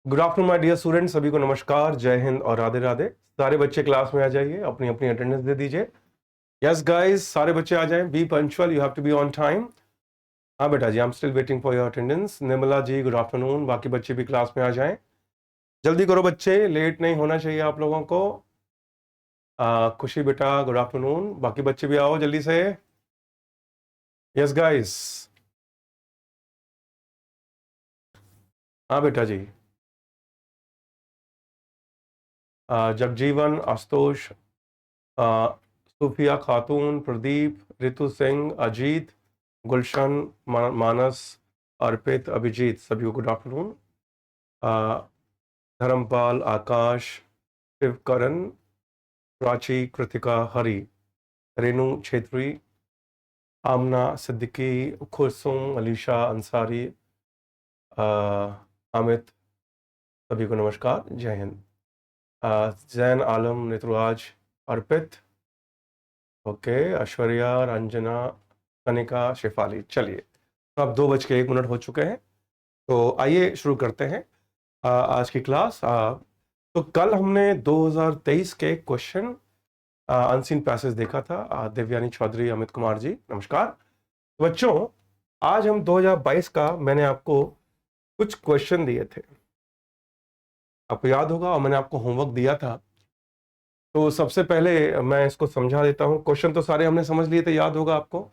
Good afternoon my dear students, सभी को नमस्कार, जय हिंद और राधे राधे। सारे बच्चे क्लास में आ जाइए, अपनी अपनी अटेंडेंस दे दीजिए। यस गाइस, सारे बच्चे आ जाएं। Be punctual, you have to be on time. हाँ बेटा जी, I am still waiting for your attendance. Nirmala ji good afternoon, बाकी बच्चे भी क्लास में आ जाएं। जल्दी करो बच्चे, लेट नहीं होना चाहिए आप लोगों को। खुशी बेटा गुड आफ्टरनून, बाकी बच्चे भी आओ जल्दी से। Yes guys. हाँ बेटा जी। जगजीवन, आशुतोष, सूफिया खातून, प्रदीप, रितु सिंह, अजीत, गुलशन, मानस, अर्पित, अभिजीत, सभी को गुड आफ्टरनून। धर्मपाल, आकाश, शिवकरण, प्राची, कृतिका, हरि, रेणु छेत्री, आमना, सिद्दीकी, खुरसुम, अलीशा अंसारी, अमित, सभी को नमस्कार, जय हिंद। जैन आलम, नितराज, अर्पित, ओके, ऐश्वर्या, रंजना, कनिका, शेफाली। चलिए, तो अब 2:01 हो चुके हैं, तो आइए शुरू करते हैं आज की क्लास। तो कल हमने 2023 के क्वेश्चन अनसीन पैसेज देखा था। देवयानी चौधरी, अमित कुमार जी नमस्कार। बच्चों, आज हम 2022 का मैंने आपको कुछ क्वेश्चन दिए थे, आपको याद होगा, और मैंने आपको होमवर्क दिया था। तो सबसे पहले मैं इसको समझा देता हूँ। क्वेश्चन तो सारे हमने समझ लिए थे, याद होगा आपको,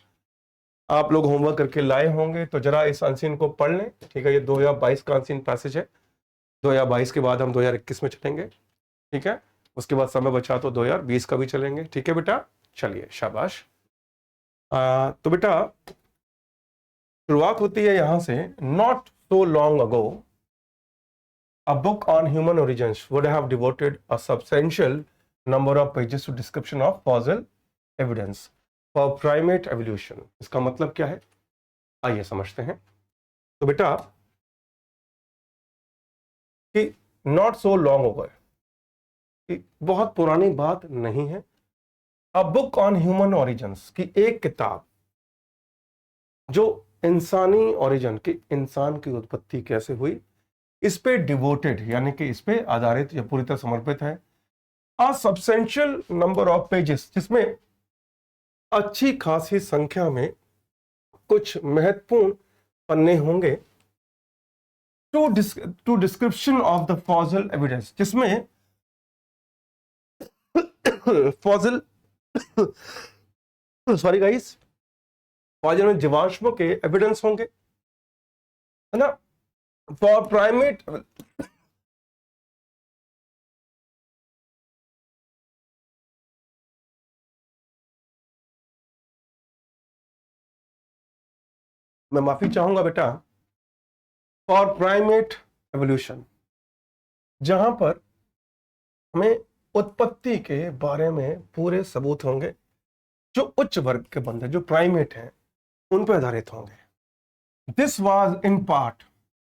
आप लोग होमवर्क करके लाए होंगे, तो जरा इस अनसीन को पढ़ लें। ठीक है, ये 2022 का अनसीन पैसेज है। 2022 के बाद हम 2021 में चलेंगे, ठीक है। उसके बाद समय बचा तो 2020 का भी चलेंगे, ठीक है बेटा। चलिए, शाबाश। तो बेटा शुरुआत होती है यहां से। Not so long ago a book on human origins would have devoted a substantial number of pages to description of fossil evidence for primate evolution। इसका मतलब क्या है, आइए समझते हैं। तो बेटा कि नॉट सो लॉन्ग हो गए, कि बहुत पुरानी बात नहीं है। A book on human origins की एक किताब जो इंसानी ओरिजिन की, इंसान की उत्पत्ति कैसे हुई, इस पे डिवोटेड यानी कि इस पे आधारित या पूरी तरह समर्पित है। A substantial number of pages, जिसमें अच्छी खासी संख्या में कुछ महत्वपूर्ण पन्ने होंगे। To description of the fossil evidence, जिसमें फॉसिल सॉरी गाइस, फॉसिल में जीवाश्मों के एविडेंस होंगे, है ना। फॉर प्राइमेट, मैं माफी चाहूंगा बेटा, फॉर प्राइमेट एवोल्यूशन, जहां पर हमें उत्पत्ति के बारे में पूरे सबूत होंगे, जो उच्च वर्ग के बंदे, जो प्राइमेट हैं, उन पर आधारित होंगे। दिस वॉज इन पार्ट,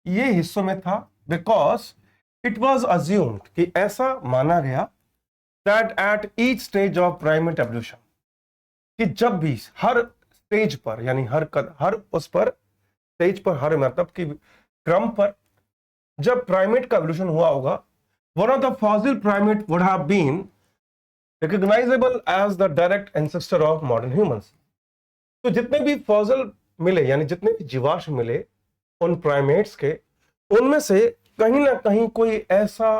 ये हिस्सों में था, बिकॉज इट वॉज अज्यूम्ड, कि ऐसा माना गया, that at each stage of primate evolution, कि जब भी हर स्टेज पर, यानी हर उस पर स्टेज पर, हर मतलब की क्रम पर जब प्राइमेट का एवोल्यूशन हुआ होगा, one of the fossil primate would have been recognizable as the direct ancestor of modern humans। तो जितने भी फॉसिल मिले, यानी जितने भी जीवाश्म मिले उन प्राइमेट्स के, उनमें से कहीं ना कहीं कोई ऐसा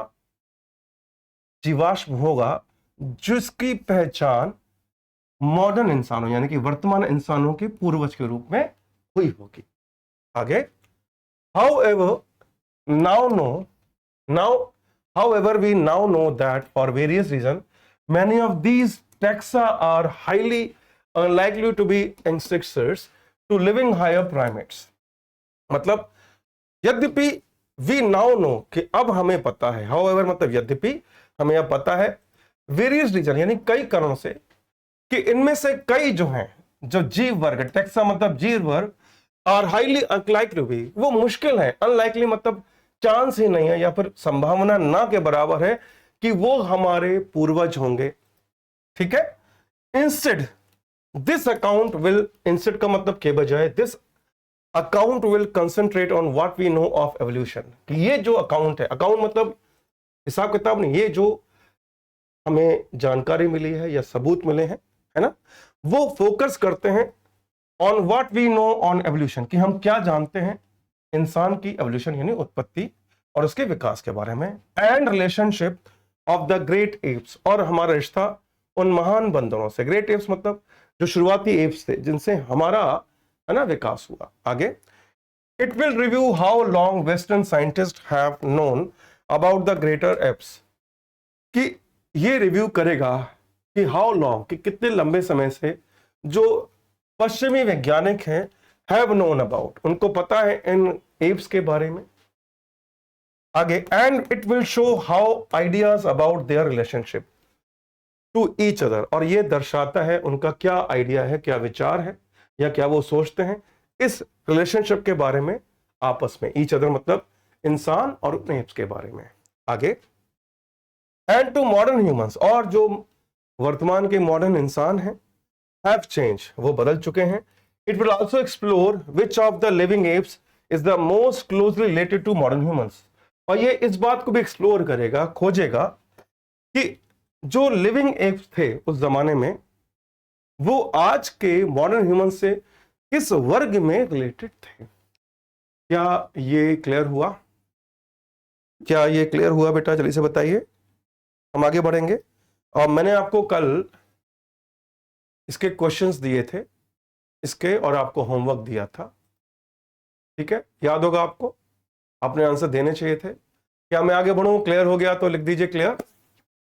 जीवाश्म होगा जिसकी पहचान मॉडर्न इंसानों, यानी कि वर्तमान इंसानों के पूर्वज के रूप में हुई होगी। आगे, however however we now know that for various reasons many of these taxa are highly unlikely to be ancestors to living higher primates। मतलब यद्यपि we now know, कि अब हमें पता है, however मतलब यद्यपि हमें अब पता है, वेरियस रीजन यानी कई कारणों से, कि इनमें से कई जो हैं, जो जीव वर्ग, टेक्सा मतलब जीव वर्ग, आर हाईली अनलाइकली भी, वो मुश्किल है। अनलाइकली मतलब चांस ही नहीं है, या फिर संभावना ना के बराबर है कि वो हमारे पूर्वज होंगे, ठीक है। Instead this account will, instead का मतलब के बजाय, this account will concentrate on what we know of evolution, कि ये जो अकाउंट है, अकाउंट मतलब हिसाब किताब नहीं, ये जो हमें जानकारी मिली है या सबूत मिले हैं, है ना, वो फोकस करते हैं on what we know on evolution, कि हम क्या जानते हैं इंसान की एवोल्यूशन यानी उत्पत्ति और उसके विकास के बारे में, and relationship of the great apps, और हमारा रिश्ता उन महान बंदरों से। ग्रेट एप्स मतलब जो शुरुआती एप्स थे जिनसे हमारा, है ना, विकास हुआ। आगे, it will review how long western scientist have known about the greater apps, कि ये रिव्यू करेगा कि हाउ लॉन्ग, कि कितने लंबे समय से जो पश्चिमी वैज्ञानिक हैं हैव नोन अबाउट, उनको पता है इन एप्स के बारे में। आगे, and it will show how ideas about their relationship to each other, और ये दर्शाता है उनका क्या आइडिया है, क्या विचार है, या क्या वो सोचते हैं इस रिलेशनशिप के बारे में आपस में। ईच अदर मतलब इंसान और एप्स के बारे में। आगे, एंड टू मॉडर्न ह्यूमंस, और जो वर्तमान के मॉडर्न इंसान हैं, हैव चेंज, वो बदल चुके हैं। It will also explore which of the living apes is the most closely related to modern humans, और ये इस बात को भी एक्सप्लोर करेगा, खोजेगा कि जो लिविंग एप्स थे उस जमाने में, वो आज के मॉडर्न ह्यूमन से किस वर्ग में रिलेटेड थे। क्या ये क्लियर हुआ? क्या ये क्लियर हुआ बेटा? जल्दी से बताइए, हम आगे बढ़ेंगे। और मैंने आपको कल इसके क्वेश्चंस दिए थे इसके, और आपको होमवर्क दिया था, ठीक है, याद होगा आपको, आपने आंसर देने चाहिए थे। क्या मैं आगे बढ़ूं? क्लियर हो गया तो लिख दीजिए क्लियर।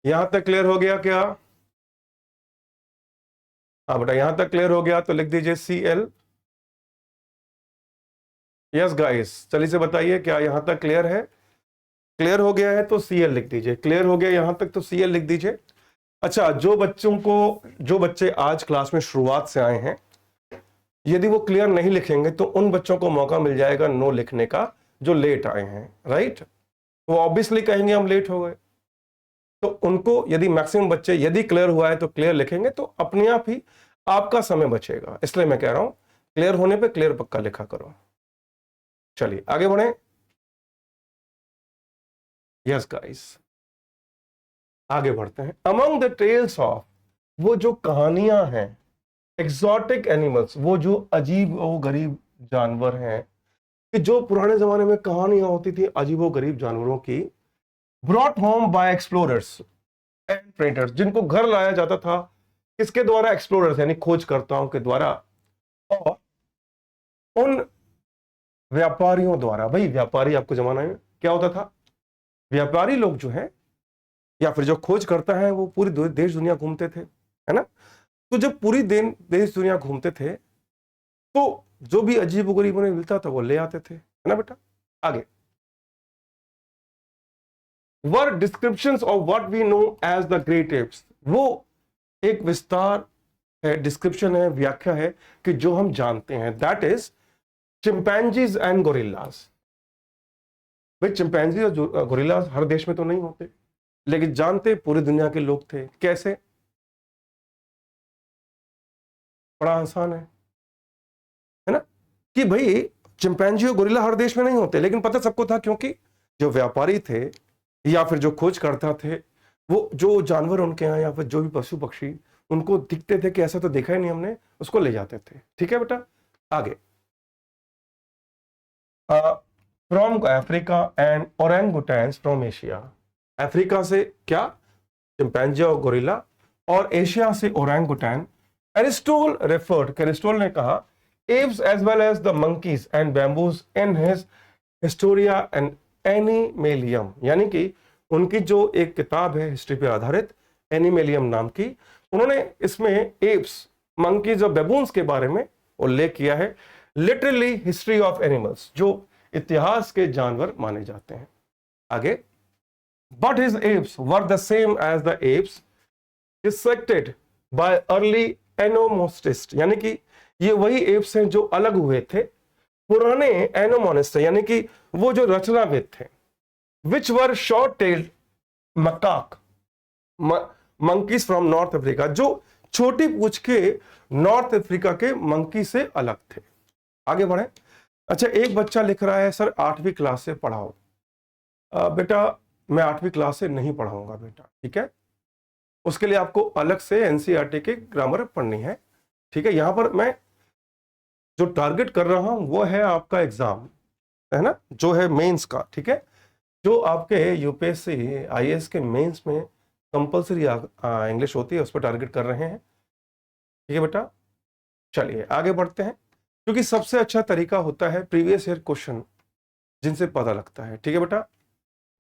यहां तक क्लियर हो गया क्या? हाँ बेटा, यहां तक क्लियर हो गया तो लिख दीजिए CL। यस गाइस, चलिए से बताइए, क्या यहां तक क्लियर है? क्लियर हो गया है तो CL लिख दीजिए। क्लियर हो गया यहां तक तो CL लिख दीजिए। अच्छा, जो बच्चे आज क्लास में शुरुआत से आए हैं, यदि वो क्लियर नहीं लिखेंगे तो उन बच्चों को मौका मिल जाएगा नो लिखने का, जो लेट आए हैं, राइट। वो ऑब्वियसली कहेंगे हम लेट हो गए, तो उनको, यदि मैक्सिमम बच्चे यदि क्लियर हुआ है तो क्लियर लिखेंगे, तो अपने आप ही आपका समय बचेगा। इसलिए मैं कह रहा हूं क्लियर होने पे क्लियर पक्का लिखा करो। चलिए आगे बढ़े। यस गाइस, आगे बढ़ते हैं। अमंग द टेल्स ऑफ, वो जो कहानियां हैं, एक्सोटिक एनिमल्स, वो जो अजीब और गरीब जानवर हैं, कि जो पुराने जमाने में कहानियां होती थी अजीब और गरीब जानवरों की, brought home by explorers and traders, जिनको घर लाया जाता था किसके द्वारा? एक्सप्लोरर्स यानी खोजकर्ताओं के द्वारा, और उन व्यापारियों द्वारा। भाई व्यापारी आपको जमाना में क्या होता था? व्यापारी लोग जो है या फिर जो खोज करता है वो पूरी देश दुनिया घूमते थे, है ना। तो जब पूरी देश दुनिया घूमते थे तो जो भी अजीब गरीब उन्हें मिलता था वो ले आते थे, है ना बेटा। आगे, were descriptions of what we know as the great apes, वो एक विस्तार है, डिस्क्रिप्शन है, व्याख्या है कि जो हम जानते हैं, that is chimpanzees and gorillas. भाई चिंपैंजी और गोरिल्लास हर देश में तो नहीं होते, लेकिन जानते पूरी दुनिया के लोग थे। कैसे? बड़ा आसान है ना, कि भाई चिंपैंजी और गोरिल्ला हर देश में नहीं होते, लेकिन पता सबको था, क्योंकि जो व्यापारी थे या फिर जो खोज करता थे, वो जो जानवर उनके यहाँ या फिर जो भी पशु पक्षी उनको दिखते थे कि ऐसा तो देखा ही नहीं हमने, उसको ले जाते थे। ठीक है बेटा। आगे, from Africa and orangutans from Asia. Africa से क्या? चिंपैंजी और गोरिल्ला, और एशिया से ओरेंगुटैन। एरिस्टोटल ने कहा apes as well as the monkeys and bamboos in his Historia and Animalium, यानी कि उनकी जो एक किताब है हिस्ट्री पे आधारित, एनिमेलियम नाम की, उन्होंने इसमें एप्स, मंकीज और बेबून्स के बारे में उल्लेख किया है। लिटरली हिस्ट्री ऑफ एनिमल्स, जो इतिहास के जानवर माने जाते हैं। आगे, but his apes were the same as the apes dissected by early anatomists, यानी कि ये वही एप्स हैं जो अलग हुए थे पुराने एनोमोनिस्ट, यानी कि वो जो रचनाविद थे, which were short tailed macaque monkeys from North Africa, जो छोटी पूंछ के नॉर्थ अफ्रीका के मंकी से अलग थे। आगे बढ़े। अच्छा, एक बच्चा लिख रहा है सर 8वीं क्लास से पढ़ाओ। बेटा मैं 8वीं क्लास से नहीं पढ़ाऊंगा बेटा, ठीक है। उसके लिए आपको अलग से एनसीईआरटी की ग्रामर पढ़नी है, ठीक है। यहां पर मैं जो टारगेट कर रहा हूं वो है आपका एग्जाम, है ना, जो है मेंस का, ठीक है। जो आपके यूपीएससी आईएएस के मेंस में कंपलसरी इंग्लिश होती है, उस पर टारगेट कर रहे हैं, ठीक है बेटा। चलिए आगे बढ़ते हैं, क्योंकि सबसे अच्छा तरीका होता है प्रीवियस ईयर क्वेश्चन जिनसे पता लगता है, ठीक है बेटा।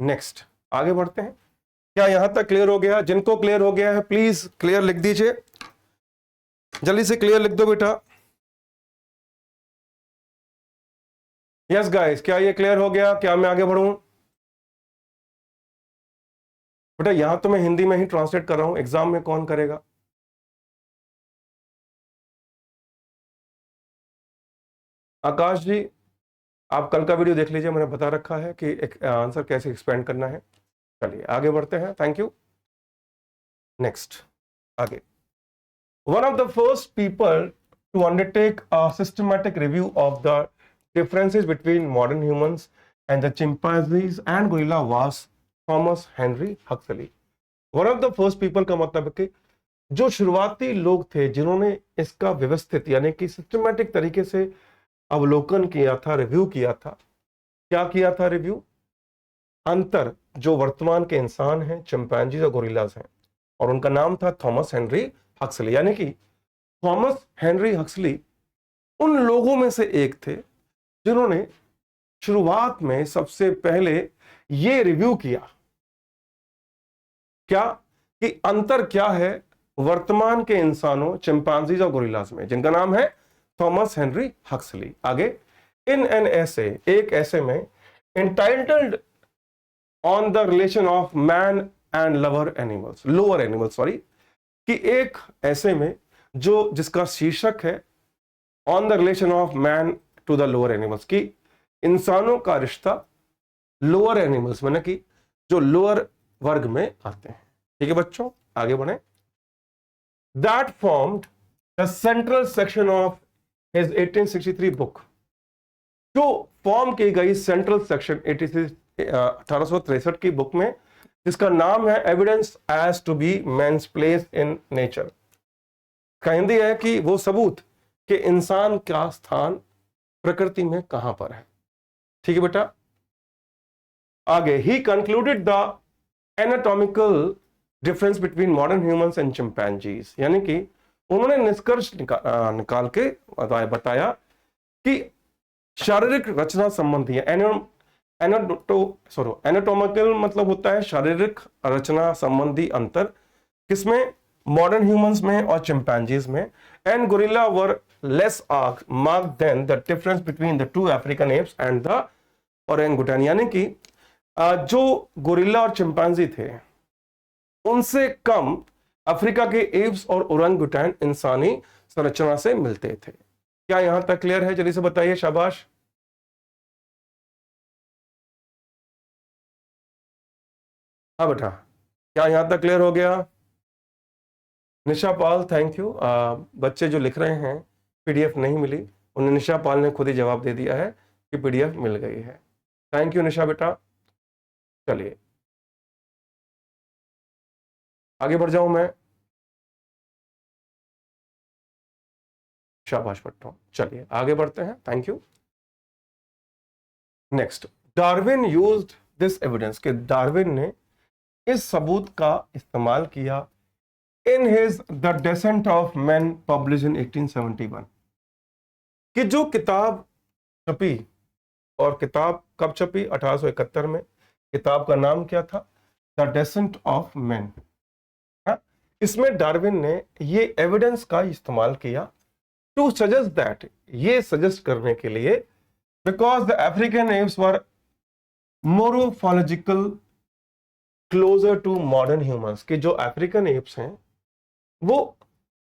नेक्स्ट आगे बढ़ते हैं। क्या यहां तक क्लियर हो गया? जिनको क्लियर हो गया है प्लीज क्लियर लिख दीजिए, जल्दी से क्लियर लिख दो बेटा। यस गाइस, क्या ये क्लियर हो गया? क्या मैं आगे बढ़ूं? बेटा यहां तो मैं हिंदी में ही ट्रांसलेट कर रहा हूं, एग्जाम में कौन करेगा? आकाश जी, आप कल का वीडियो देख लीजिए, मैंने बता रखा है कि एक आंसर कैसे एक्सपेंड करना है। चलिए आगे बढ़ते हैं, थैंक यू। नेक्स्ट आगे। One of the first people to undertake a systematic review of the differences between modern humans and the chimpanzees and gorilla was Thomas Henry Huxley. One of the first people का मतलब है कि जो शुरुआती लोग थे जिन्होंने इसका व्यवस्थित यानी कि सिस्टमैटिक तरीके से अवलोकन किया था, रिव्यू किया था। क्या किया था रिव्यू? अंतर जो वर्तमान के इंसान हैं, चिंपैंजीज और गोरिल्लाज हैं, और उनका नाम था थॉमस हेनरी हक्सली। यानी कि थॉमस हेनरी हक्सली उन लोगों में से एक थे जिन्होंने शुरुआत में सबसे पहले यह रिव्यू किया, क्या कि अंतर क्या है वर्तमान के इंसानों, चिंपैंजीज और गोरिल्लाज में, जिनका नाम है थॉमस हेनरी हक्सली। आगे, इन एन ऐसे एक ऐसे में entitled on the relation of man and lower animals sorry, कि एक ऐसे में जो जिसका शीर्षक है on the relation of man to the lower animals, की इंसानों का रिश्ता लोअर एनिमल्स में, कि जो लोअर वर्ग में आते हैं, ठीक है बच्चों। आगे बढ़े। That formed the central section of his 1863 book, जो फॉर्म की गई सेंट्रल सेक्शन 1863 की बुक में, जिसका नाम है evidence as to be man's place in nature. का हिंदी है कि वो सबूत कि इंसान का स्थान प्रकृति में कहां पर है, ठीक है बेटा। आगे, he concluded the anatomical difference between modern humans and chimpanzees, यानी कि उन्होंने निष्कर्ष निकाल के बताया कि शारीरिक रचना संबंधी एनाटोमिकल मतलब होता है शारीरिक रचना संबंधी अंतर, किसमें? मॉडर्न ह्यूमंस में और चिंपैंजीज में। And gorilla were less marked than the difference between the two African apes and the orangutan, यानी कि जो गोरिल्ला और चिंपैंजी थे उनसे कम अफ्रीका के एप्स और ओरेंगुटान इंसानी संरचना से मिलते थे। क्या यहां तक क्लियर है? जल्दी से बताइए, शाबाश। हाँ बेटा, क्या यहां तक क्लियर हो गया? निशा पाल, थैंक यू। बच्चे जो लिख रहे हैं पीडीएफ नहीं मिली, उन्हें निशा पाल ने खुद ही जवाब दे दिया है कि पीडीएफ मिल गई है। थैंक यू निशा बेटा। चलिए आगे बढ़ जाऊं मैं। शाबाश बट्टो। चलिए आगे बढ़ते हैं, thank you. Next, Darwin used this evidence, कि डार्विन ने इस सबूत का इस्तेमाल किया in his the descent of man publish in 1871, कि जो किताब छपी, और किताब कब छपी? 1871 में। किताब का नाम क्या था? The descent of man. इसमें डार्विन ने ये एविडेंस का इस्तेमाल किया टू सजेस्ट दैट, ये सजेस्ट करने के लिए, because the African apes were morphological closer to modern humans, के जो अफ्रीकन एप्स हैं वो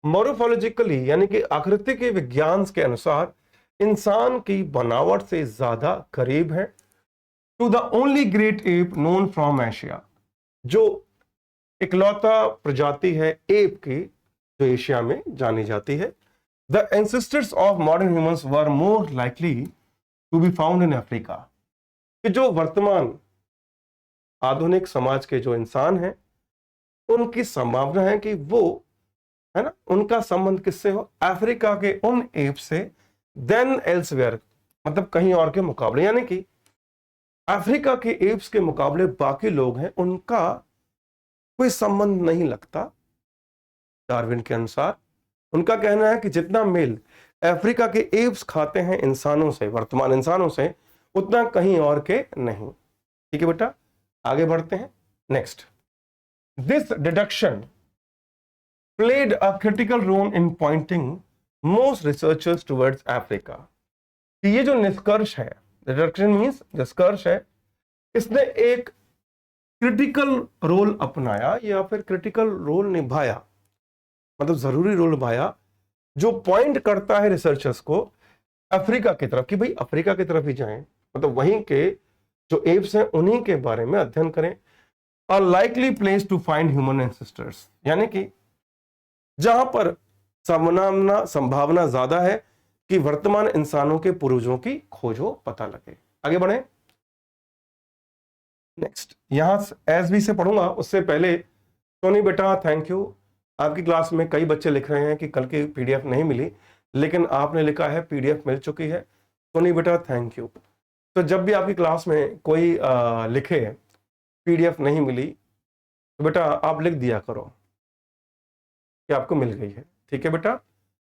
मोरोफोलॉजिकली यानी कि आकृति के विज्ञान के अनुसार इंसान की बनावट से ज्यादा करीब है to the only great ape known from Asia, जो इकलौता प्रजाति है एप की जो एशिया में जानी जाती है। The ancestors of modern humans were more likely to be found in Africa, कि जो वर्तमान आधुनिक समाज के जो इंसान हैं उनकी संभावना है कि वो, है ना, उनका संबंध किससे हो, अफ्रीका के उन एप से, देन एल्सवेयर, मतलब कहीं और के मुकाबले, यानी कि अफ्रीका के एप्स के मुकाबले बाकी लोग हैं उनका कोई संबंध नहीं लगता। डार्विन के अनुसार उनका कहना है कि जितना मेल अफ्रीका के एप्स खाते हैं इंसानों से, वर्तमान इंसानों से, उतना कहीं और के नहीं। ठीक है बेटा, आगे बढ़ते हैं। Next, this deduction played a critical role in pointing most researchers towards Africa। कि ये जो निष्कर्ष है, डिडक्शन मीन्स निष्कर्ष है, इसने एक क्रिटिकल रोल अपनाया या फिर क्रिटिकल रोल निभाया, मतलब जरूरी रोल निभाया, जो पॉइंट करता है रिसर्चर्स को अफ्रीका की तरफ, कि भाई अफ्रीका की तरफ ही जाएं, मतलब वहीं के जो एप्स हैं उन्हीं के बारे में अध्ययन करें। A likely place to find human ancestors, यानी कि जहां पर संभावना ज्यादा है कि वर्तमान इंसानों के पूर्वजों की खोज हो, पता लगे। आगे बढ़े। नेक्स्ट, यहां एस बी से पढ़ूंगा, उससे पहले सोनी बेटा थैंक यू। आपकी क्लास में कई बच्चे लिख रहे हैं कि कल की पीडीएफ नहीं मिली, लेकिन आपने लिखा है पीडीएफ मिल चुकी है। सोनी बेटा थैंक यू। तो जब भी आपकी क्लास में कोई लिखे पीडीएफ नहीं मिली, तो बेटा आप लिख दिया करो कि आपको मिल गई है। ठीक है बेटा,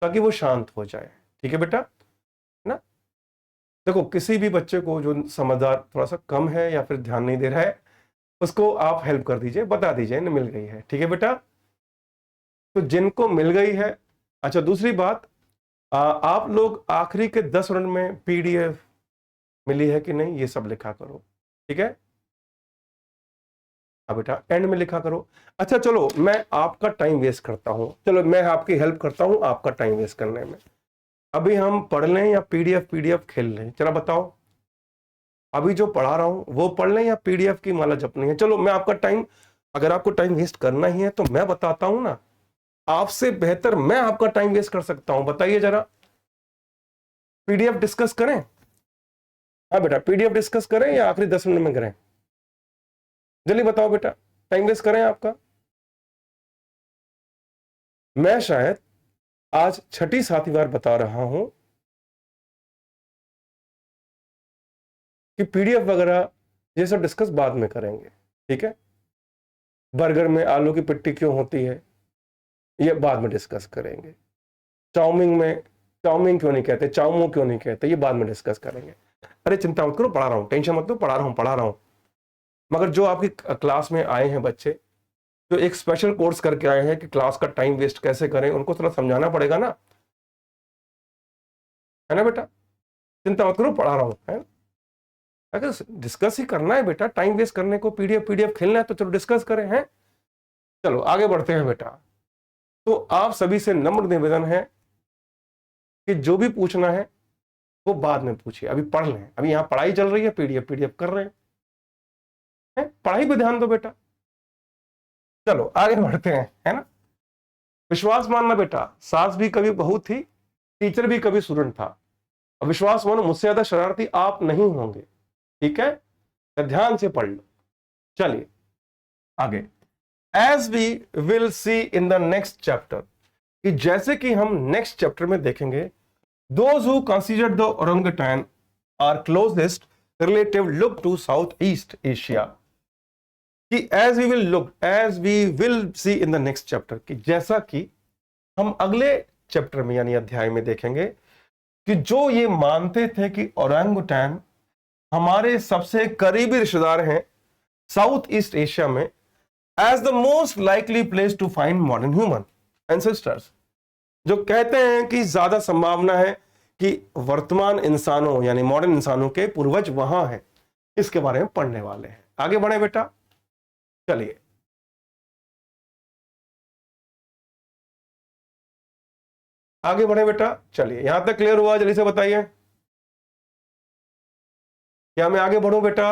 ताकि वो शांत हो जाए। ठीक है बेटा ना। देखो, किसी भी बच्चे को जो समझदार थोड़ा सा कम है या फिर ध्यान नहीं दे रहा है, उसको आप हेल्प कर दीजिए, बता दीजिए ना मिल गई है। ठीक है बेटा, तो जिनको मिल गई है, अच्छा दूसरी बात, आप लोग आखिरी के 10 मिनट में पीडीएफ मिली है कि नहीं ये सब लिखा करो। ठीक है, अब बेटा एंड में लिखा करो। अच्छा चलो, मैं आपका टाइम वेस्ट करता हूं, चलो मैं आपकी हेल्प करता हूं आपका टाइम वेस्ट करने में। अभी हम पढ़ लें या पीडीएफ पीडीएफ खेल लें, चलो बताओ। अभी जो पढ़ा रहा हूं वो पढ़ लें या पीडीएफ की माला जपनी है? चलो मैं आपका टाइम, अगर आपको टाइम वेस्ट करना ही है तो मैं बताता हूं ना, आपसे बेहतर मैं आपका टाइम वेस्ट कर सकता हूं, बताइए जरा। पीडीएफ डिस्कस करें? हाँ बेटा, पीडीएफ डिस्कस करें या आखिरी 10 मिनट में करें? जल्दी बताओ बेटा, टाइम वेस्ट करें आपका? मैं शायद आज छठी सातवीं बार बता रहा हूं कि पीडीएफ वगैरह ये सब डिस्कस बाद में करेंगे। ठीक है, बर्गर में आलू की पिट्टी क्यों होती है ये बाद में डिस्कस करेंगे। चाउमिन में चाउमिन क्यों नहीं कहते, चाउमो क्यों नहीं कहते, ये बाद में डिस्कस करेंगे। अरे चिंता मत करो, पढ़ा रहा हूं, टेंशन मत लो, पढ़ा रहा हूं। मगर जो आपकी क्लास में आए हैं बच्चे, जो एक स्पेशल कोर्स करके आए हैं कि क्लास का टाइम वेस्ट कैसे करें, उनको थोड़ा समझाना पड़ेगा ना, है ना बेटा? चिंता मत करो, पढ़ा रहा हूं, है ना? अगर डिस्कस ही करना है बेटा, टाइम वेस्ट करने को पीडीएफ पीडीएफ खेलना है तो चलो डिस्कस करें, हैं? चलो आगे बढ़ते हैं बेटा। तो आप सभी से नम्र निवेदन है कि जो भी पूछना है वो बाद में पूछिए, अभी पढ़ लें, अभी यहां पढ़ाई चल रही है, पीडीएफ पीडीएफ कर रहे हैं, पढ़ाई पे ध्यान दो बेटा। चलो आगे बढ़ते हैं, है ना? विश्वास मानना बेटा, सास भी कभी बहू थी, टीचर भी कभी स्टूडेंट था। अब विश्वास मानो, मुझसे ज्यादा शरारती आप नहीं होंगे। ठीक है, तो ध्यान से पढ़ लो। चलिए आगे, as we will see in the next chapter, कि जैसे कि हम नेक्स्ट चैप्टर में देखेंगे, those who consider the orangutan are closest relative look to south east Asia. कि as we will see in the next chapter, कि जैसा कि हम अगले चैप्टर में यानी अध्याय में देखेंगे कि जो ये मानते थे कि ओरंगुटैन हमारे सबसे करीबी रिश्तेदार हैं साउथ ईस्ट एशिया में, as the most likely place to find modern human ancestors, जो कहते हैं कि ज्यादा संभावना है कि वर्तमान इंसानों यानी मॉडर्न इंसानों के पूर्वज वहां हैं, इसके बारे में पढ़ने वाले हैं। आगे बढ़े बेटा, चलिए आगे बढ़े बेटा, चलिए यहां तक क्लियर हुआ? जल्दी से बताइए, क्या मैं आगे बढ़ूं बेटा?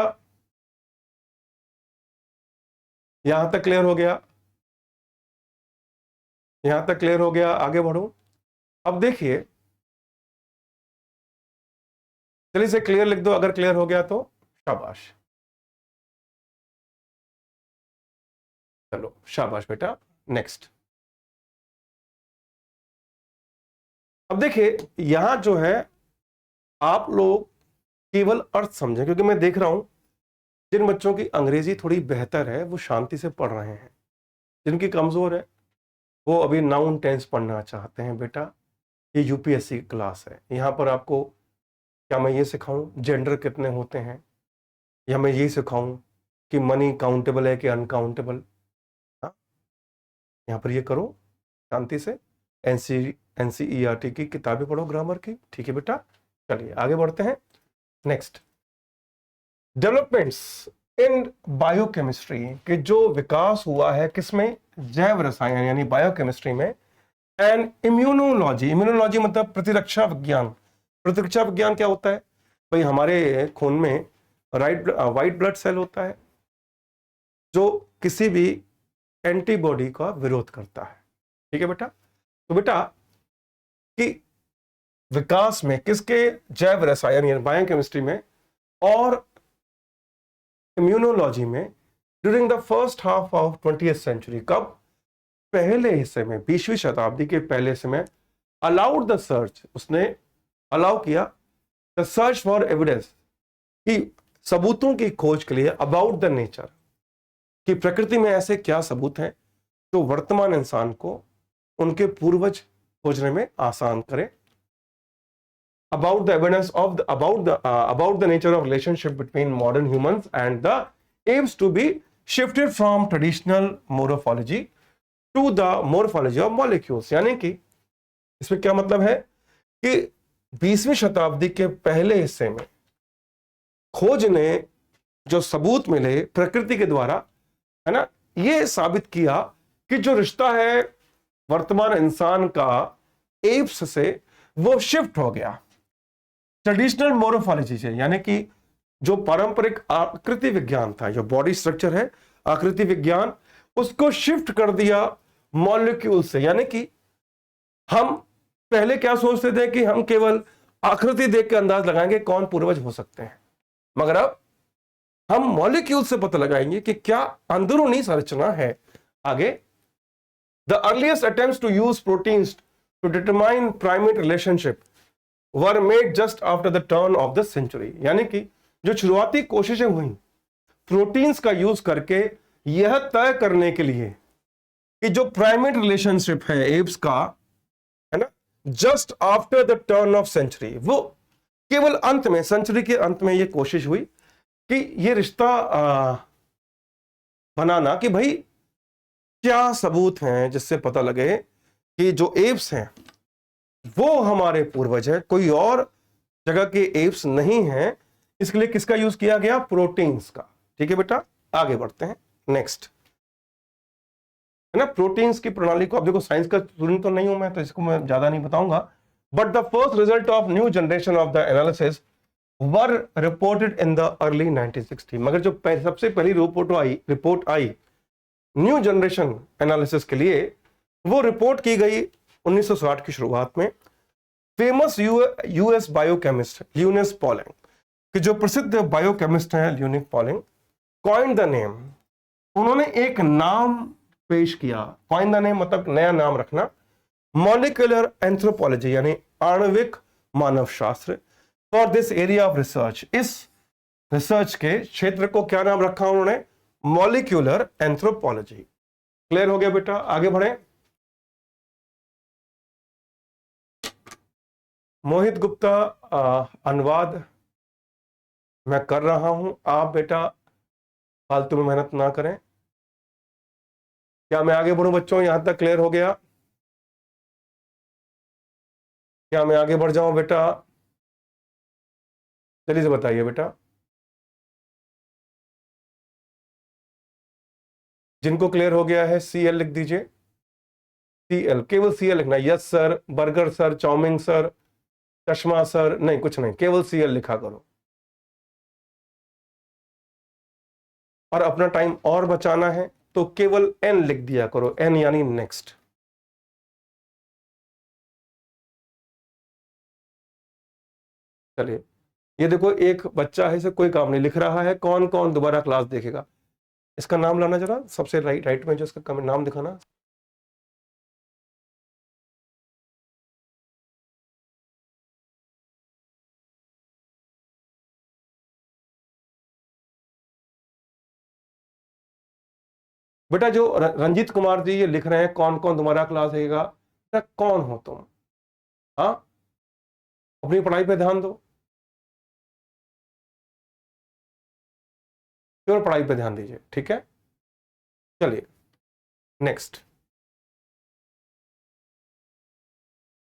यहां तक क्लियर हो गया? यहां तक क्लियर हो गया, आगे बढ़ूं? अब देखिए, चलिए इसे क्लियर लिख दो, अगर क्लियर हो गया तो शाबाश। चलो शाबाश बेटा। नेक्स्ट। अब देखिए यहां जो है आप लोग केवल अर्थ समझें, क्योंकि मैं देख रहा हूं जिन बच्चों की अंग्रेजी थोड़ी बेहतर है वो शांति से पढ़ रहे हैं, जिनकी कमजोर है वो अभी नाउन टेंस पढ़ना चाहते हैं। बेटा ये यूपीएससी क्लास है, यहां पर आपको क्या मैं ये सिखाऊं जेंडर कितने होते हैं, या मैं ये सिखाऊं कि मनी काउंटेबल है कि अनकाउंटेबल। हाँ, यहां पर ये करो शांति से। एनसीईआरटी की किताबें पढ़ो ग्रामर की, ठीक है बेटा। चलिए आगे बढ़ते हैं। नेक्स्ट, डेवलपमेंट्स इन बायोकेमिस्ट्री के जो विकास हुआ है किसमें, जैव रसायन यानी बायोकेमिस्ट्री में। एंड इम्यूनोलॉजी, इम्यूनोलॉजी मतलब प्रतिरक्षा विज्ञान। प्रतिरक्षा विज्ञान क्या होता है भाई, हमारे खून में वाइट ब्लड सेल होता है जो किसी भी एंटीबॉडी का विरोध करता है, ठीक है बेटा। तो बेटा कि विकास में किसके, जैव रसायन यानी बायोकेमिस्ट्री में और इम्यूनोलॉजी में during the first half of 20th century. कब, पहले हिस्से में, 20वीं शताब्दी के पहले हिस्से में अलाउड द सर्च, उसने अलाउ किया द सर्च फॉर एविडेंस, कि सबूतों की खोज के लिए अबाउट द नेचर, कि प्रकृति में ऐसे क्या सबूत हैं जो वर्तमान इंसान को उनके पूर्वज खोजने में आसान करे। about the evidence of the about the nature of relationship between modern humans and the apes to be shifted from traditional morphology to the morphology of molecules। यानी कि इसमें क्या मतलब है कि 20वीं शताब्दी के पहले हिस्से में खोज ने जो सबूत मिले प्रकृति के द्वारा, है ना, ये साबित किया कि जो रिश्ता है वर्तमान इंसान का एप्स से वो शिफ्ट हो गया ट्रेडिशनल मोरोफोलॉजी से, यानी कि जो पारंपरिक आकृति विज्ञान था, जो बॉडी स्ट्रक्चर है आकृति विज्ञान, उसको शिफ्ट कर दिया मॉलिक्यूल से। यानी कि हम पहले क्या सोचते थे कि हम केवल आकृति देख के अंदाज लगाएंगे कौन पूर्वज हो सकते हैं, मगर अब हम मॉलिक्यूल से पता लगाएंगे कि क्या अंदरूनी संरचना है। आगे, the earliest attempts to use proteins to determine primate relationship were made just after the turn of the century. यानी कि जो शुरुआती कोशिशें हुई प्रोटीन्स का यूज करके यह तय करने के लिए कि जो प्राइमेट रिलेशनशिप है एप्स का, है ना, just after the turn of century, वो केवल अंत में, सेंचुरी के अंत में यह कोशिश हुई कि यह रिश्ता बनाना कि भाई क्या सबूत हैं जिससे पता लगे कि जो एप्स हैं वो हमारे पूर्वज है, कोई और जगह के एप्स नहीं हैं। इसके लिए किसका यूज किया गया, प्रोटीन्स का, ठीक है बेटा। आगे बढ़ते हैं। नेक्स्ट, है ना, प्रोटीन्स की प्रणाली को, अब देखो साइंस का स्टूडेंट तो नहीं हूं मैं तो इसको मैं ज्यादा नहीं बताऊंगा, but the first result of new generation of the analysis were reported in the early 1960। मगर जो सबसे पहली report I knew generation analysis के लिए, वो रिपोर्ट की गई 1960 की शुरुआत में। फेमस यूएस बायोकेमिस्ट ल्यूनस पॉलिंग, कि जो प्रसिद्ध बायोकेमिस्ट हैं ल्यूनस पॉलिंग, कॉइन द नेम, उन्होंने एक नाम पेश किया। कॉइन द नेम मतलब नया नाम रखना, मॉलिक्यूलर एंथ्रोपोलॉजी यानी आणविक मानव शास्त्र, for this area of research. इस रिसर्च के क्षेत्र को क्या नाम रखा उन्होंने, मॉलिक्यूलर एंथ्रोपोलॉजी। क्लियर हो गया बेटा, आगे बढ़े। मोहित गुप्ता अनुवाद मैं कर रहा हूं, आप बेटा फालतू में मेहनत ना करें। क्या मैं आगे बढ़ूं बच्चों, यहां तक क्लियर हो गया? क्या मैं आगे बढ़ जाऊं बेटा? जल्दी से बताइए बेटा, जिनको क्लियर हो गया है CL लिख दीजिए। CL, केवल CL लिखना, yes sir, burger sir, chowmein sir, चश्मा सर, नहीं कुछ नहीं, केवल CL लिखा करो। और अपना टाइम और बचाना है तो केवल N लिख दिया करो, N यानी नेक्स्ट। चलिए ये देखो एक बच्चा है, इसे कोई काम नहीं लिख रहा है, कौन कौन दोबारा क्लास देखेगा? इसका नाम लाना जरा, सबसे राइट में जो इसका नाम दिखाना। बेटा जो रंजीत कुमार जी ये लिख रहे हैं कौन कौन दोबारा क्लास देगा, बेटा कौन हो तुम? हाँ, अपनी पढ़ाई पे ध्यान दो, केवल पढ़ाई पे ध्यान दीजिए, ठीक है? चलिए नेक्स्ट।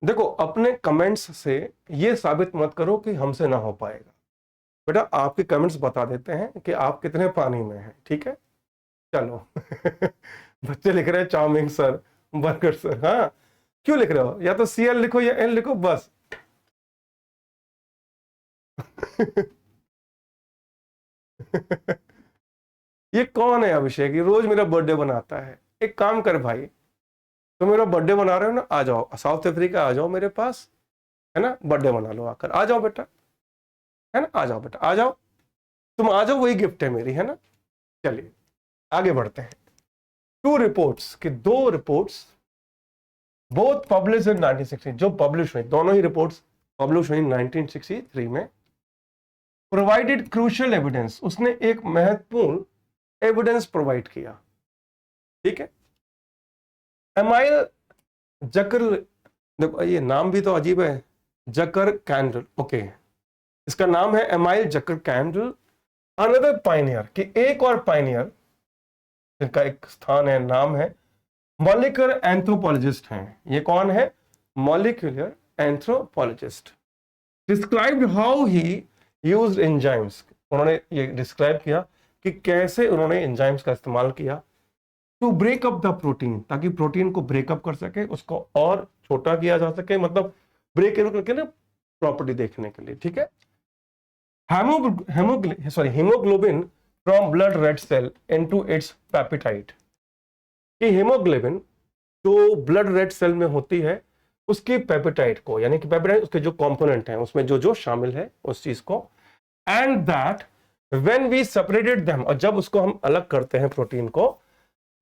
देखो अपने कमेंट्स से ये साबित मत करो कि हमसे ना हो पाएगा। बेटा आपके कमेंट्स बता देते हैं कि आप कितने पानी में हैं, ठीक है? चलो बच्चे लिख रहे हैं चाउमिन सर, बर्गर सर। हाँ, क्यों लिख रहे हो? या तो CL लिखो या N लिखो बस। ये कौन है अभिषेक? ये रोज मेरा बर्थडे बनाता है। एक काम कर भाई, तो मेरा बर्थडे मना रहे हो ना, आ जाओ साउथ अफ्रीका, आ जाओ मेरे पास, है ना? बर्थडे मना लो आकर, आ जाओ बेटा, है ना? आ जाओ बेटा, आ जाओ, तुम आ जाओ, वही गिफ्ट है मेरी, है ना? चलिए आगे बढ़ते हैं। टू रिपोर्ट्स की, दो रिपोर्ट्स बोथ पब्लिश इन 1960, जो पब्लिश हुई, दोनों ही रिपोर्ट्स पब्लिश हुई 1963 में, प्रोवाइडेड क्रूशियल एविडेंस, उसने एक महत्वपूर्ण एविडेंस प्रोवाइड किया, ठीक है? एमाइल जकर, देखो ये नाम भी तो अजीब है, जकर कैंडल, ओके, इसका नाम है एमाइल जकर कैंडल। अनदर पाइनियर, कि एक और पाइनियर जिनका एक स्थान है, नाम है, मॉलिक्यूलर एंथ्रोपोलॉजिस्ट हैं। ये कौन है? Molecular anthropologist. Described how he used enzymes, उन्होंने ये डिस्क्राइब किया कि कैसे उन्होंने एंजाइम्स का इस्तेमाल किया to break up the protein, ताकि प्रोटीन को ब्रेकअप कर सके, उसको और छोटा किया जा सके, मतलब ब्रेक करके ना प्रॉपर्टी देखने के लिए, ठीक है? Haemoglobin from blood red cell into its peptide, कि हीमोग्लोबिन जो ब्लड रेड सेल में होती है उसके पेप्टाइड को, यानी कि पेप्टाइड उसके जो कंपोनेंट हैं उसमें जो जो शामिल है उस चीज को, and that when we separated them, और जब उसको हम अलग करते हैं प्रोटीन को,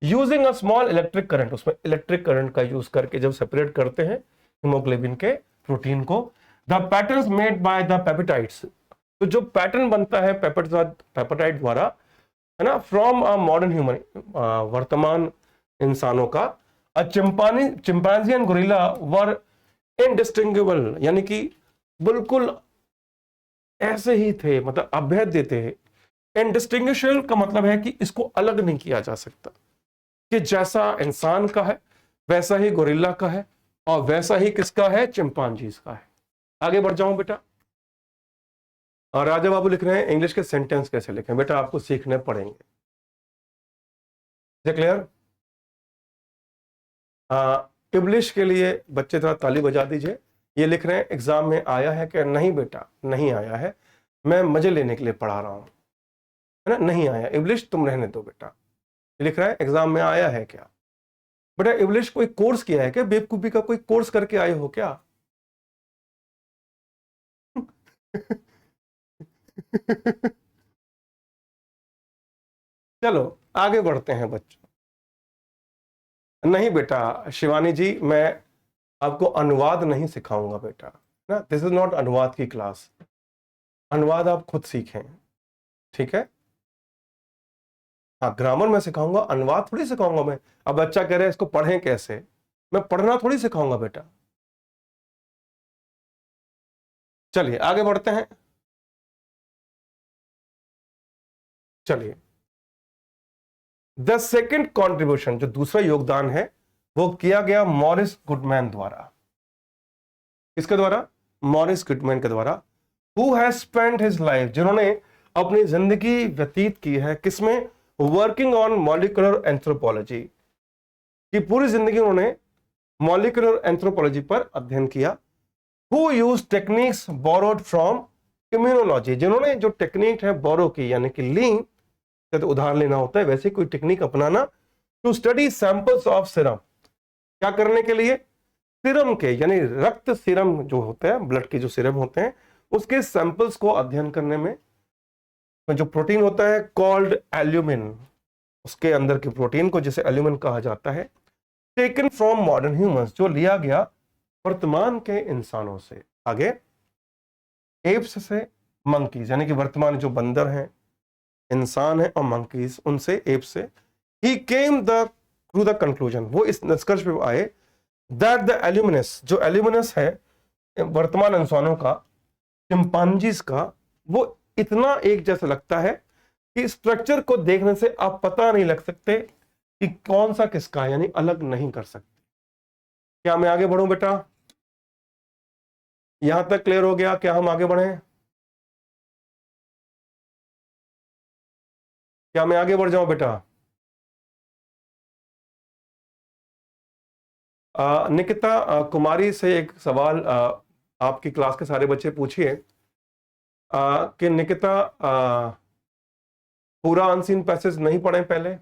using a small electric current, उसमें इलेक्ट्रिक करंट का यूज करके जब सेपरेट करते हैं हीमोग्लोबिन के प्रोटीन को, the patterns made by the peptides, तो जो पैटर्न बनता है पेप्टाइड द्वारा, है ना, फ्रॉम अ मॉडर्न ह्यूमन, वर्तमान इंसानों का, अ चिंपांजी एंड गोरिल्ला वर इनडिस्टिंग्विबल, यानी कि बिल्कुल ऐसे ही थे, मतलब अभेद्य थे। इनडिस्टिंग्विशेबल का मतलब है कि इसको अलग नहीं किया जा सकता, कि जैसा इंसान का है वैसा ही गोरिल्ला का है, और वैसा ही किसका है? चिंपांजीज का है। आगे बढ़ जाऊं बेटा। और राजा बाबू लिख रहे हैं इंग्लिश के सेंटेंस कैसे लिखें, बेटा आपको सीखने पड़ेंगे, क्लियर? इंग्लिश के लिए बच्चे थोड़ा ताली बजा दीजिए। ये लिख रहे हैं एग्जाम में आया है क्या? नहीं बेटा नहीं आया है, मैं मजे लेने के लिए पढ़ा रहा हूं, है ना? नहीं आया इंग्लिश, तुम रहने दो बेटा। ये लिख रहा है एग्जाम में आया है क्या? बेटा इंग्लिश कोई कोर्स किया है क्या? बेवकूफी का कोई कोर्स करके आए हो क्या? चलो आगे बढ़ते हैं बच्चों। नहीं बेटा शिवानी जी, मैं आपको अनुवाद नहीं सिखाऊंगा बेटा, ना, दिस इज नॉट अनुवाद की क्लास। अनुवाद आप खुद सीखें, ठीक है? हाँ ग्रामर मैं सिखाऊंगा, अनुवाद थोड़ी सिखाऊंगा मैं। अब बच्चा कह रहे हैं इसको पढ़ें कैसे, मैं पढ़ना थोड़ी सिखाऊंगा बेटा। चलिए आगे बढ़ते हैं। चलिए द सेकेंड कॉन्ट्रीब्यूशन, जो दूसरा योगदान है, वो किया गया मॉरिस गुडमैन द्वारा। किसके द्वारा? मॉरिस गुडमैन के द्वारा। Who has spent his life, जिन्होंने अपनी जिंदगी व्यतीत की है किसमें? वर्किंग ऑन मॉलिक्यूलर एंथ्रोपोलॉजी, की पूरी जिंदगी उन्होंने मॉलिक्यूलर एंथ्रोपोलॉजी पर अध्ययन किया। Who use techniques borrowed from immunology, जिन्होंने जो टेक्निक है बोरो की, यानी कि ली, तो उधार लेना होता है, वैसे कोई टेक्निक अपनाना, to study samples of serum, क्या करने के लिए? सीरम के, यानी रक्त सीरम जो होते हैं, ब्लड के जो सीरम होते हैं, उसके सैंपल्स को अध्ययन करने में जो प्रोटीन होता है कॉल्ड एल्यूमिन, उसके अंदर के प्रोटीन को जिसे एल्यूमिन कहा जाता है, टेकन फ्रॉम मॉडर्न ह्यूमंस, जो लिया गया वर्तमान के इंसानों से, आगे एप्स से मंकीज, यानी कि वर्तमान जो बंदर हैं, इंसान है और मंकीज, उनसे एप्स से, he came the to the conclusion, वो इस निष्कर्ष पे आए दैट द एल्यूमिनस, जो एल्यूमिनस है वर्तमान इंसानों का, चिंपांजीज का, वो इतना एक जैसा लगता है कि स्ट्रक्चर को देखने से आप पता नहीं लग सकते कि कौन सा किसका है, यानी अलग नहीं कर सकते। क्या मैं आगे बढ़ूं बेटा? यहां तक क्लियर हो गया? क्या हम आगे बढ़े? क्या मैं आगे बढ़ जाऊं बेटा? निकिता कुमारी से एक सवाल आपकी क्लास के सारे बच्चे पूछिए कि निकिता पूरा अनसीन पैसेज नहीं पढ़े पहले?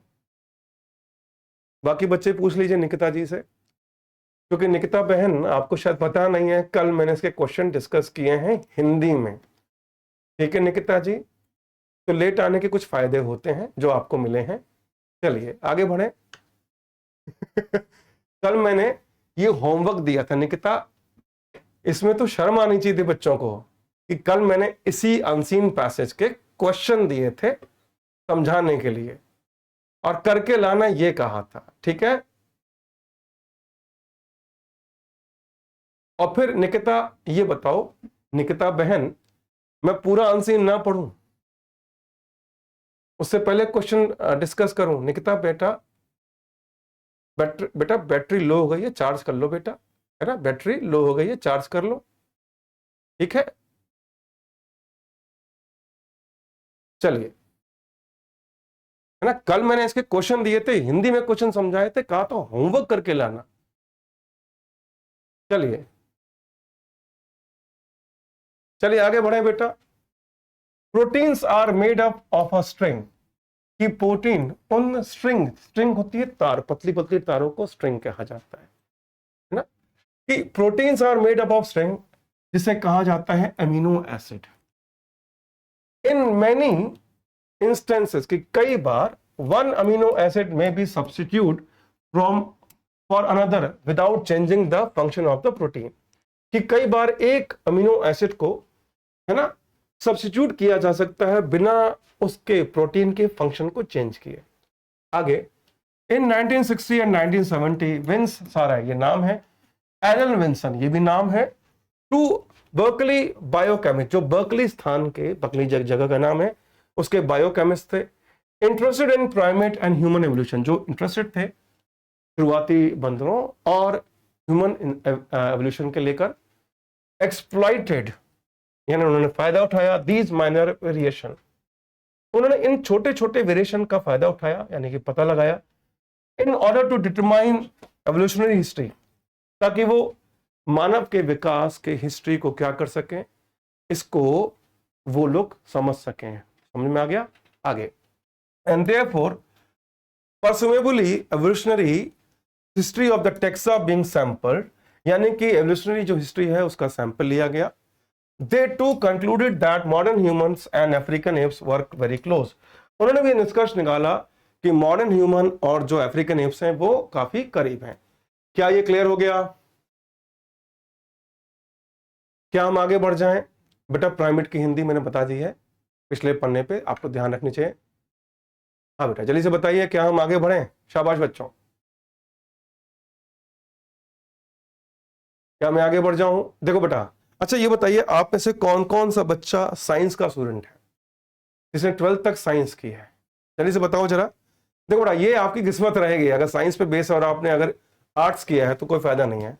बाकी बच्चे पूछ लीजिए निकिता जी से, क्योंकि निकिता बहन आपको शायद पता नहीं है, कल मैंने इसके क्वेश्चन डिस्कस किए हैं हिंदी में। ठीक है निकिता जी, तो लेट आने के कुछ फायदे होते हैं जो आपको मिले हैं। चलिए आगे बढ़े। कल मैंने ये होमवर्क दिया था निकिता, इसमें तो शर्म आनी चाहिए थी बच्चों को कि कल मैंने इसी अनसीन पैसेज के क्वेश्चन दिए थे समझाने के लिए, और करके लाना ये कहा था। ठीक है, और फिर निकिता ये बताओ, निकिता बहन, मैं पूरा अनसीन ना पढ़ूं, उससे पहले क्वेश्चन डिस्कस करूं? निकिता बेटा, बेटा बैटरी लो हो गई है, चार्ज कर लो बेटा, है ना, बैटरी लो हो गई है, चार्ज कर लो। ठीक है, चलिए, है ना, कल मैंने इसके क्वेश्चन दिए थे, हिंदी में क्वेश्चन समझाए थे, कहा तो होमवर्क करके लाना। चलिए चलिए आगे बढ़े बेटा। Proteins are made up of a string, कि प्रोटीन उन स्ट्रिंग, स्ट्रिंग होती है तार, पतली पतली तारों को स्ट्रिंग कहा जाता है ना, कि proteins are made up of string, जिसे कहा जाता है amino acid. In many instances, कि कई बार one amino acid may be substitute from for another without changing the function of the protein, कि कई बार एक अमीनो एसिड को, है ना, सब्स्टिट्यूट किया जा सकता है बिना उसके प्रोटीन के फंक्शन को चेंज किए। आगे इन 1960 एंड 1970 विंस सारा, ये नाम है, एलन विंसन ये भी नाम है, टू बर्कली बायोकेमिस्ट, जो बर्कली स्थान के, बर्कली जगह का नाम है, उसके बायोकेमिस्ट थे, interested in primate and human evolution, जो इंटरेस्टेड थे शुरुआती बंदरों और ह्यूमन एवोल्यूशन के लेकर, एक्सप्लॉइटेड, यानी उन्होंने फायदा उठाया, दीज माइनर वेरिएशन, उन्होंने इन छोटे छोटे वेरिएशन का फायदा उठाया, यानी कि पता लगाया, in order to determine evolutionary history, ताकि वो मानव के विकास के हिस्ट्री को क्या कर सकें, इसको वो लोग समझ सकें। समझ में आ गया? आगे, and therefore presumably evolutionary history of the taxa being sampled, यानी कि एवोल्यूशनरी जो हिस्ट्री है उसका सैंपल लिया गया। They too concluded that modern humans and African apes work very close, उन्होंने भी निष्कर्ष निकाला कि मॉडर्न ह्यूमन और जो अफ्रीकन एप्स हैं वो काफी करीब हैं। क्या ये क्लियर हो गया? क्या हम आगे बढ़ जाएं? बेटा प्राइमेट की हिंदी मैंने बता दी है पिछले पन्ने पे, आपको ध्यान रखनी चाहिए। हाँ बेटा जल्दी से बताइए, क्या हम आगे बढ़ें? शाबाश बच्चों, क्या मैं आगे बढ़ जाऊं? देखो बेटा, अच्छा ये बताइए, आप में से कौन कौन सा बच्चा साइंस का स्टूडेंट है, जिसने 12th तक साइंस की है? जल्दी से बताओ जरा। देखो बेटा, ये आपकी किस्मत रहेगी, अगर साइंस पे बेस और आपने अगर आर्ट्स किया है तो कोई फायदा नहीं है।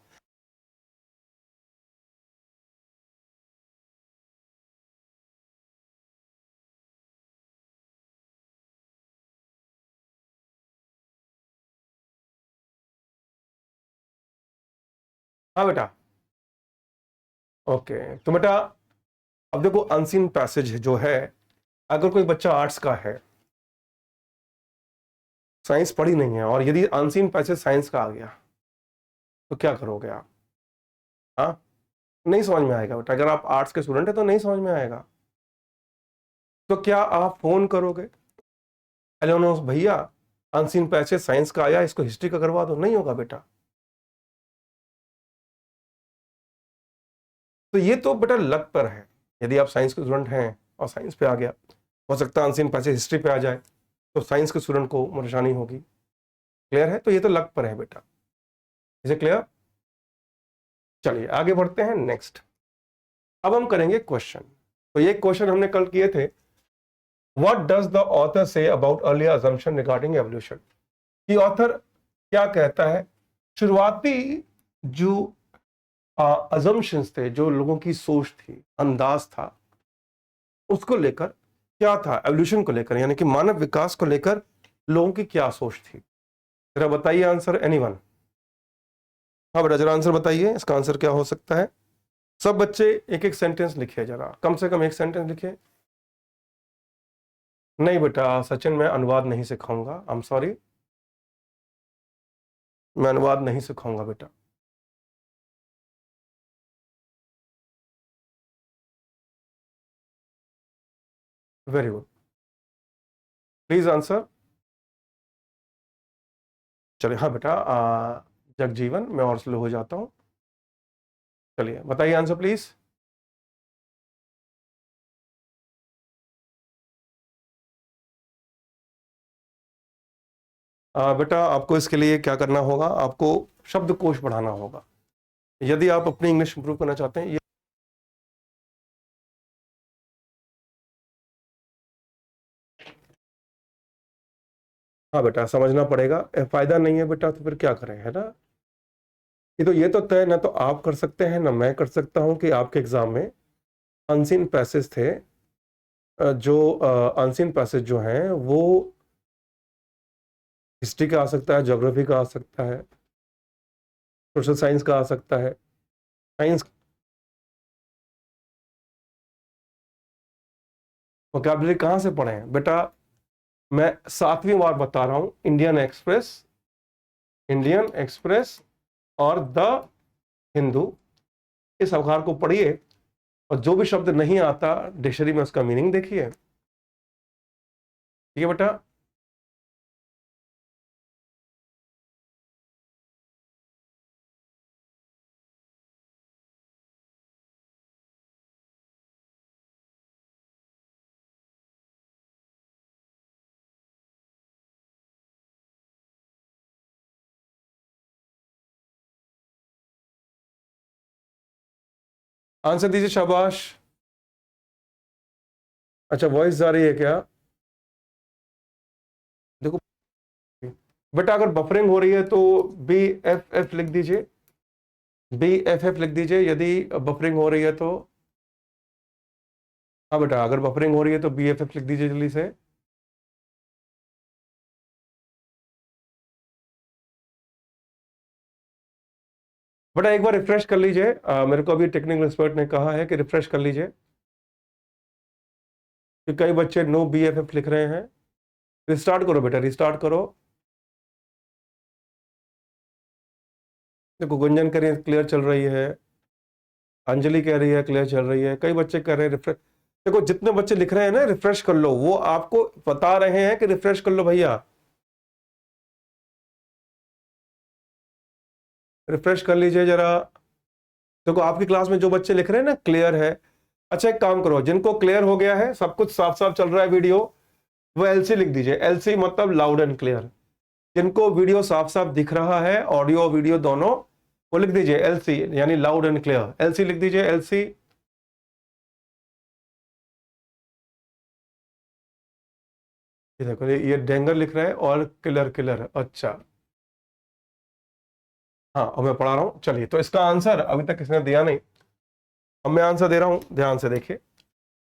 हाँ बेटा, ओके, तो बेटा अब देखो अनसीन पैसेज जो है, अगर कोई बच्चा आर्ट्स का है, साइंस पढ़ी नहीं है, और यदि अनसीन पैसेज साइंस का आ गया तो क्या करोगे आप? हाँ, नहीं समझ में आएगा बेटा। अगर आप आर्ट्स के स्टूडेंट हैं तो नहीं समझ में आएगा। तो क्या आप फोन करोगे, हेलो भैया अनसीन पैसेज साइंस का आया, इसको हिस्ट्री का करवा दो? नहीं होगा बेटा। तो ये तो बेटा लक पर है। यदि आप साइंस के स्टूडेंट हैं और साइंस पे आ गया, हो सकता है अनसीन पैसेज हिस्ट्री पे आ जाए, तो साइंस के स्टूडेंट को परेशानी होगी। क्लियर है? तो ये तो लक पर है बेटा। इसे क्लियर? चलिए आगे बढ़ते हैं नेक्स्ट। अब हम करेंगे क्वेश्चन। तो ये क्वेश्चन हमने कल किए थे, what does the author say about earlier assumption regarding evolution. कि ऑथर क्या कहता है, शुरुआती जो अजम्पशंस थे, जो लोगों की सोच थी, अंदाज था, उसको लेकर क्या था, एवोल्यूशन को लेकर, यानी कि मानव विकास को लेकर लोगों की क्या सोच थी। जरा बताइए आंसर, एनीवन? हाँ बेटा जरा आंसर बताइए, इसका आंसर क्या हो सकता है। सब बच्चे एक एक सेंटेंस लिखिए, जरा कम से कम एक सेंटेंस लिखिए। नहीं बेटा सचिन, मैं अनुवाद नहीं सिखाऊंगा, आई एम सॉरी, मैं अनुवाद नहीं सिखाऊंगा बेटा। Very good, please answer. चलिए हाँ बेटा, जगजीवन, मैं और स्लो हो जाता हूँ। चलिए बताइए आंसर प्लीज। बेटा आपको इसके लिए क्या करना होगा, आपको शब्दकोश बढ़ाना होगा। यदि आप अपनी इंग्लिश इंप्रूव करना चाहते हैं। हाँ बेटा समझना पड़ेगा, फायदा नहीं है बेटा तो फिर क्या करें, है ना। ये तो तय ना तो आप कर सकते हैं ना मैं कर सकता हूं कि आपके एग्जाम में अनसीन पैसेज थे, जो अनसीन पैसेज जो हैं वो हिस्ट्री का आ सकता है, ज्योग्राफी का आ सकता है, सोशल साइंस का आ सकता है, साइंस। वोकैबुलरी कहाँ से पढ़े हैं बेटा? मैं 7वीं बार बता रहा हूं, इंडियन एक्सप्रेस, इंडियन एक्सप्रेस और द हिंदू, इस अखबार को पढ़िए और जो भी शब्द नहीं आता डिक्शनरी में उसका मीनिंग देखिए। ठीक है बेटा। आंसर दीजिए, शाबाश। अच्छा वॉइस जा रही है क्या? देखो बेटा, अगर बफरिंग हो रही है तो बी एफ एफ लिख दीजिए, बी एफ एफ लिख दीजिए यदि बफरिंग हो रही है तो। हाँ बेटा अगर बफरिंग हो रही है तो बी एफ एफ लिख दीजिए जल्दी से। बेटा एक बार रिफ्रेश कर लीजिए, मेरे को अभी टेक्निकल एक्सपर्ट ने कहा है कि रिफ्रेश कर लीजिए, कि कई बच्चे नो बी एफ एफ लिख रहे हैं। रिस्टार्ट करो बेटा, रिस्टार्ट करो। देखो गुंजन कह रही है क्लियर चल रही है, अंजलि कह रही है क्लियर चल रही है, कई बच्चे कह रहे हैं रिफ्रेश। देखो जितने बच्चे लिख रहे हैं ना रिफ्रेश कर लो, वो आपको बता रहे हैं कि रिफ्रेश कर लो भैया, रिफ्रेश कर लीजिए जरा। देखो आपकी क्लास में जो बच्चे लिख रहे हैं ना क्लियर है। अच्छा एक काम करो, जिनको क्लियर हो गया है, सब कुछ साफ साफ चल रहा है वीडियो, वो एलसी लिख दीजिए, एलसी मतलब लाउड एंड क्लियर। जिनको वीडियो साफ साफ दिख रहा है, ऑडियो वीडियो दोनों, वो लिख दीजिए एलसी यानी लाउड एंड क्लियर, एलसी लिख दीजिए, एलसी। ये देखो ये डेंगर लिख रहा है और किलर किलर, अच्छा हाँ अब मैं पढ़ा रहा हूं। चलिए तो इसका आंसर अभी तक किसने दिया नहीं, अब मैं आंसर दे रहा हूं, ध्यान से देखिए।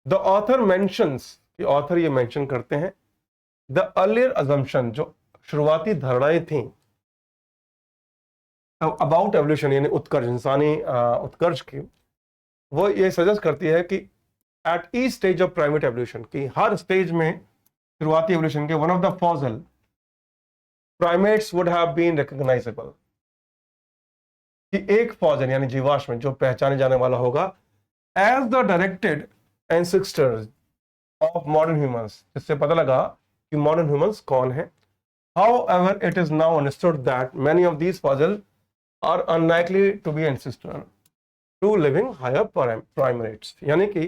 द ऑथर मेंशंस, कि ऑथर ये मेंशन करते हैं, द अर्लियर अजम्पशन, जो शुरुआती धारणाएं थी अबाउट एवोल्यूशन यानी उत्कर्ष, इंसानी उत्कर्ष की, वो ये सजेस्ट करती है कि at each stage of primate evolution, की हर स्टेज में शुरुआती एवोल्यूशन के one of the fossil primates would have been recognisable, कि एक फॉजन यानी जीवाश्म जो पहचाने जाने वाला होगा as the directed ancestors of modern humans, जिससे पता लगा कि मॉडर्न ह्यूमंस कौन है। However, it is now understood that many of these fossils are unlikely to be ancestor to living higher primates। यानी कि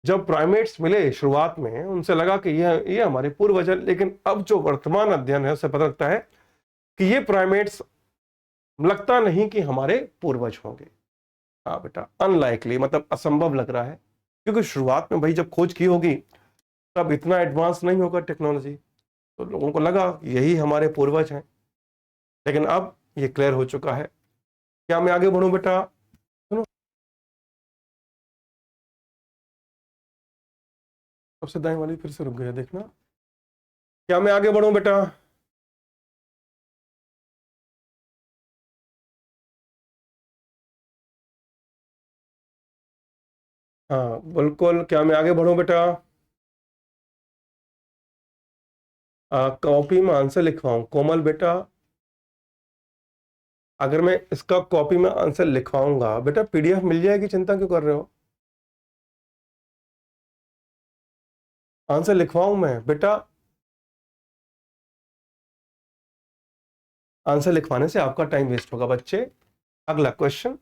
जब प्राइमेट्स मिले शुरुआत में उनसे लगा कि ये हमारे पूर्वज हैं, लेकिन अब जो वर्तमान अध्ययन है उससे पता लगता है कि ये प्राइमेट्स लगता नहीं कि हमारे पूर्वज होंगे। हाँ बेटा, अनलाइकली मतलब असंभव लग रहा है, क्योंकि शुरुआत में भाई जब खोज की होगी तब इतना एडवांस नहीं होगा टेक्नोलॉजी, तो लोगों को लगा यही हमारे पूर्वज हैं। लेकिन अब ये क्लियर हो चुका है। क्या मैं आगे बढ़ूं बेटा? सुनो, सबसे दाएं वाली फिर से रुक गया, देखना। क्या मैं आगे बढ़ूं बेटा? हाँ बिल्कुल, क्या मैं आगे बढ़ूं बेटा? कॉपी में आंसर लिखवाऊं कोमल बेटा? अगर मैं इसका कॉपी में आंसर लिखवाऊंगा बेटा, पीडीएफ मिल जाएगी, चिंता क्यों कर रहे हो? आंसर लिखवाऊं मैं बेटा? आंसर लिखवाने से आपका टाइम वेस्ट होगा बच्चे। अगला question,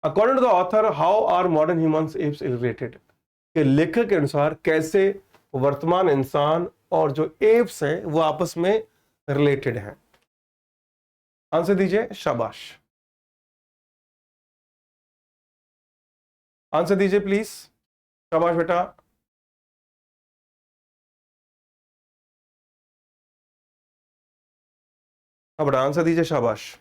according to the author how are modern humans apes related? के लेखक के अनुसार कैसे वर्तमान इंसान और जो एप्स हैं वो आपस में रिलेटेड हैं? आंसर दीजिए, शाबाश, आंसर दीजिए प्लीज, शाबाश बेटा। हाँ बेटा, आंसर दीजिए, शाबाश।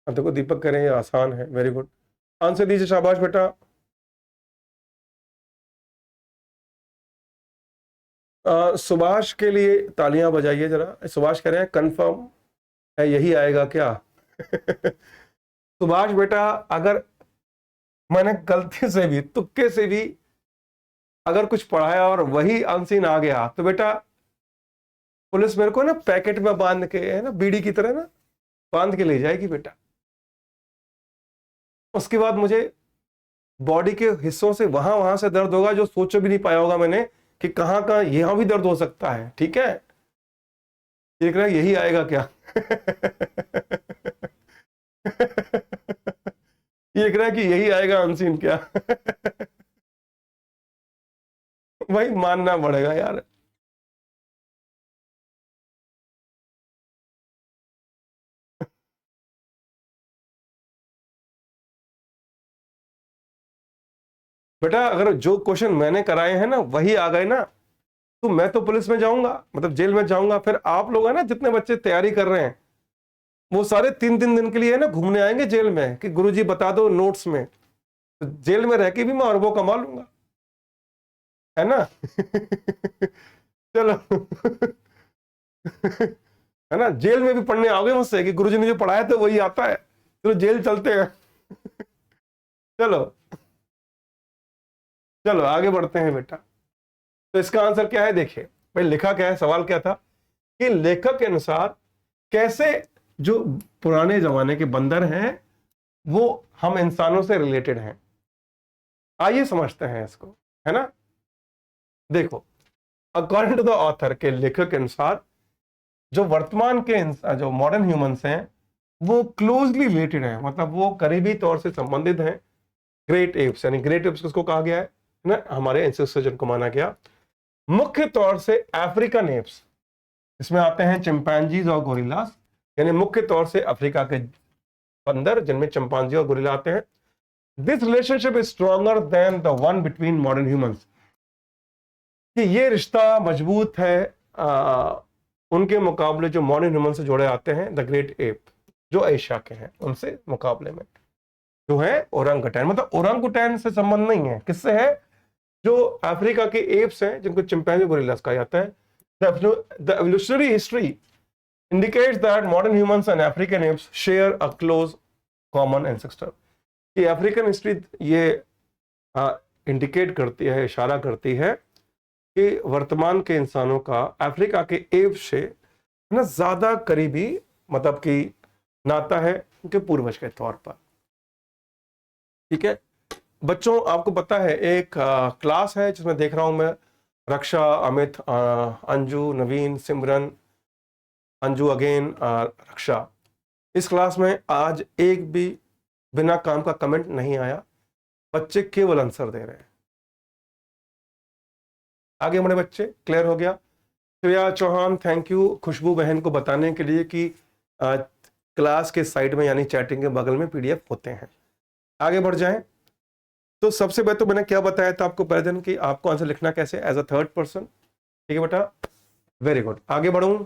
अब देखो दीपक कह रहे हैं ये आसान है, वेरी गुड, आंसर दीजिए, शाबाश बेटा। सुभाष के लिए तालियां बजाइए जरा। सुभाष कह रहे हैं कंफर्म है यही आएगा क्या? सुभाष बेटा, अगर मैंने गलती से भी तुक्के से भी अगर कुछ पढ़ाया और वही अनसीन आ गया तो बेटा पुलिस मेरे को ना पैकेट में बांध के, है ना, बीड़ी की तरह ना बांध के ले जाएगी बेटा। उसके बाद मुझे बॉडी के हिस्सों से वहां वहां से दर्द होगा जो सोच भी नहीं पाया होगा मैंने कि कहां कहां यहां भी दर्द हो सकता है। ठीक है, देख रहा है यही आएगा क्या? ये देख रहा है कि यही आएगा अनसीन क्या? भाई मानना पड़ेगा यार। बेटा अगर जो क्वेश्चन मैंने कराए हैं ना वही आ गए ना, तो मैं तो पुलिस में जाऊंगा, मतलब जेल में जाऊंगा। फिर आप लोग है ना जितने बच्चे तैयारी कर रहे हैं वो सारे 3-3 दिन के लिए है ना घूमने आएंगे जेल में कि गुरुजी बता दो नोट्स में। तो जेल में रह के भी मैं और वो कमा लूंगा, है ना? चलो। है ना, जेल में भी पढ़ने आओगे मुझसे कि गुरुजी ने जो पढ़ाया था वही आता है, चलो जेल चलते हैं। चलो चलो आगे बढ़ते हैं बेटा। तो इसका आंसर क्या है देखिए भाई, लिखा क्या है, सवाल क्या था कि लेखक के अनुसार कैसे जो पुराने जमाने के बंदर हैं वो हम इंसानों से रिलेटेड हैं। आइए समझते हैं इसको, है ना। देखो, अकॉर्डिंग टू द ऑथर के लेखक के अनुसार जो वर्तमान के जो मॉडर्न ह्यूमंस हैं वो क्लोजली रिलेटेड हैं, मतलब वो करीबी तौर से संबंधित हैं ग्रेट एप्स। यानी ग्रेट एप्स किसको कहा गया है ना, हमारे एंसेस्टर जिनको माना गया, मुख्य तौर से अफ्रीकन एप्स, इसमें आते हैं चिंपैंजीज और गोरिल्लास। यानी मुख्य तौर से अफ्रीका के बंदर जिनमें चिंपांजी और गोरिल्ला आते हैं। This relationship is stronger than the one between modern humans, कि ये रिश्ता मजबूत है उनके मुकाबले जो मॉडर्न ह्यूमन से जोड़े आते हैं द ग्रेट एप जो एशिया के हैं उनसे मुकाबले में, जो है ओरंगुटैन। मतलब ओरंगुटैन से संबंध नहीं है, किससे है, जो अफ्रीका के एप्स हैं जिनको चिंपैंजी गोरिल्लास कहा जाता है। The evolutionary history indicates that modern humans and African apes share a close common ancestor. कि अफ्रीकन हिस्ट्री ये इंडिकेट करती है, इशारा करती है कि वर्तमान के इंसानों का अफ्रीका के एव से ना ज्यादा करीबी मतलब कि नाता है उनके पूर्वज के तौर पर। ठीक है बच्चों, आपको पता है एक क्लास है जिसमें देख रहा हूं मैं रक्षा, अमित, अंजू, नवीन, सिमरन, अंजू अगेन, रक्षा। इस क्लास में आज एक भी बिना काम का कमेंट नहीं आया, बच्चे केवल आंसर दे रहे हैं। आगे हमारे बच्चे क्लियर हो गया। श्रेया चौहान थैंक यू खुशबू बहन को बताने के लिए कि क्लास के साइड में यानी चैटिंग के बगल में पीडीएफ होते हैं। आगे बढ़ जाएं तो सबसे पहले तो मैंने क्या बताया था आपको पहले दिन कि आपको आंसर लिखना कैसे, एज अ थर्ड पर्सन। ठीक है बेटा, वेरी गुड। आगे बढ़ूं,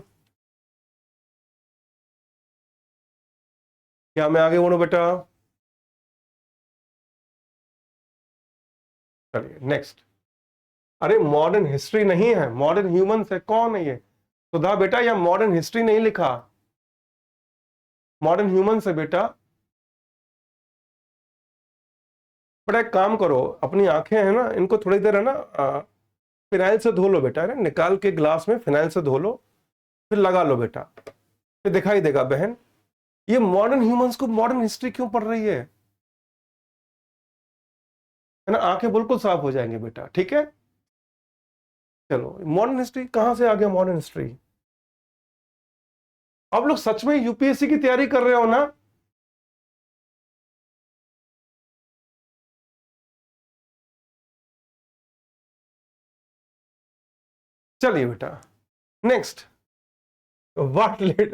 क्या मैं आगे बढ़ूं बेटा? चलिए नेक्स्ट। अरे मॉडर्न हिस्ट्री नहीं है, मॉडर्न ह्यूमंस है। कौन है ये? सुधा बेटा, या मॉडर्न हिस्ट्री नहीं लिखा, मॉडर्न ह्यूमंस है बेटा। बड़ा एक काम करो, अपनी आंखें है ना, इनको थोड़ी देर है ना फिनाइल से धो लो बेटा, है ना, निकाल के ग्लास में फिनाइल से धो लो, फिर लगा लो बेटा, फिर दिखाई देगा बहन। ये मॉडर्न ह्यूमंस को मॉडर्न हिस्ट्री क्यों पढ़ रही है ना? आंखें बिल्कुल साफ हो जाएंगी बेटा। ठीक है चलो, मॉडर्न हिस्ट्री कहां से आ गया मॉडर्न हिस्ट्री? आप लोग सच में यूपीएससी की तैयारी कर रहे हो ना? चलिए बेटा नेक्स्ट। व्हाट लेट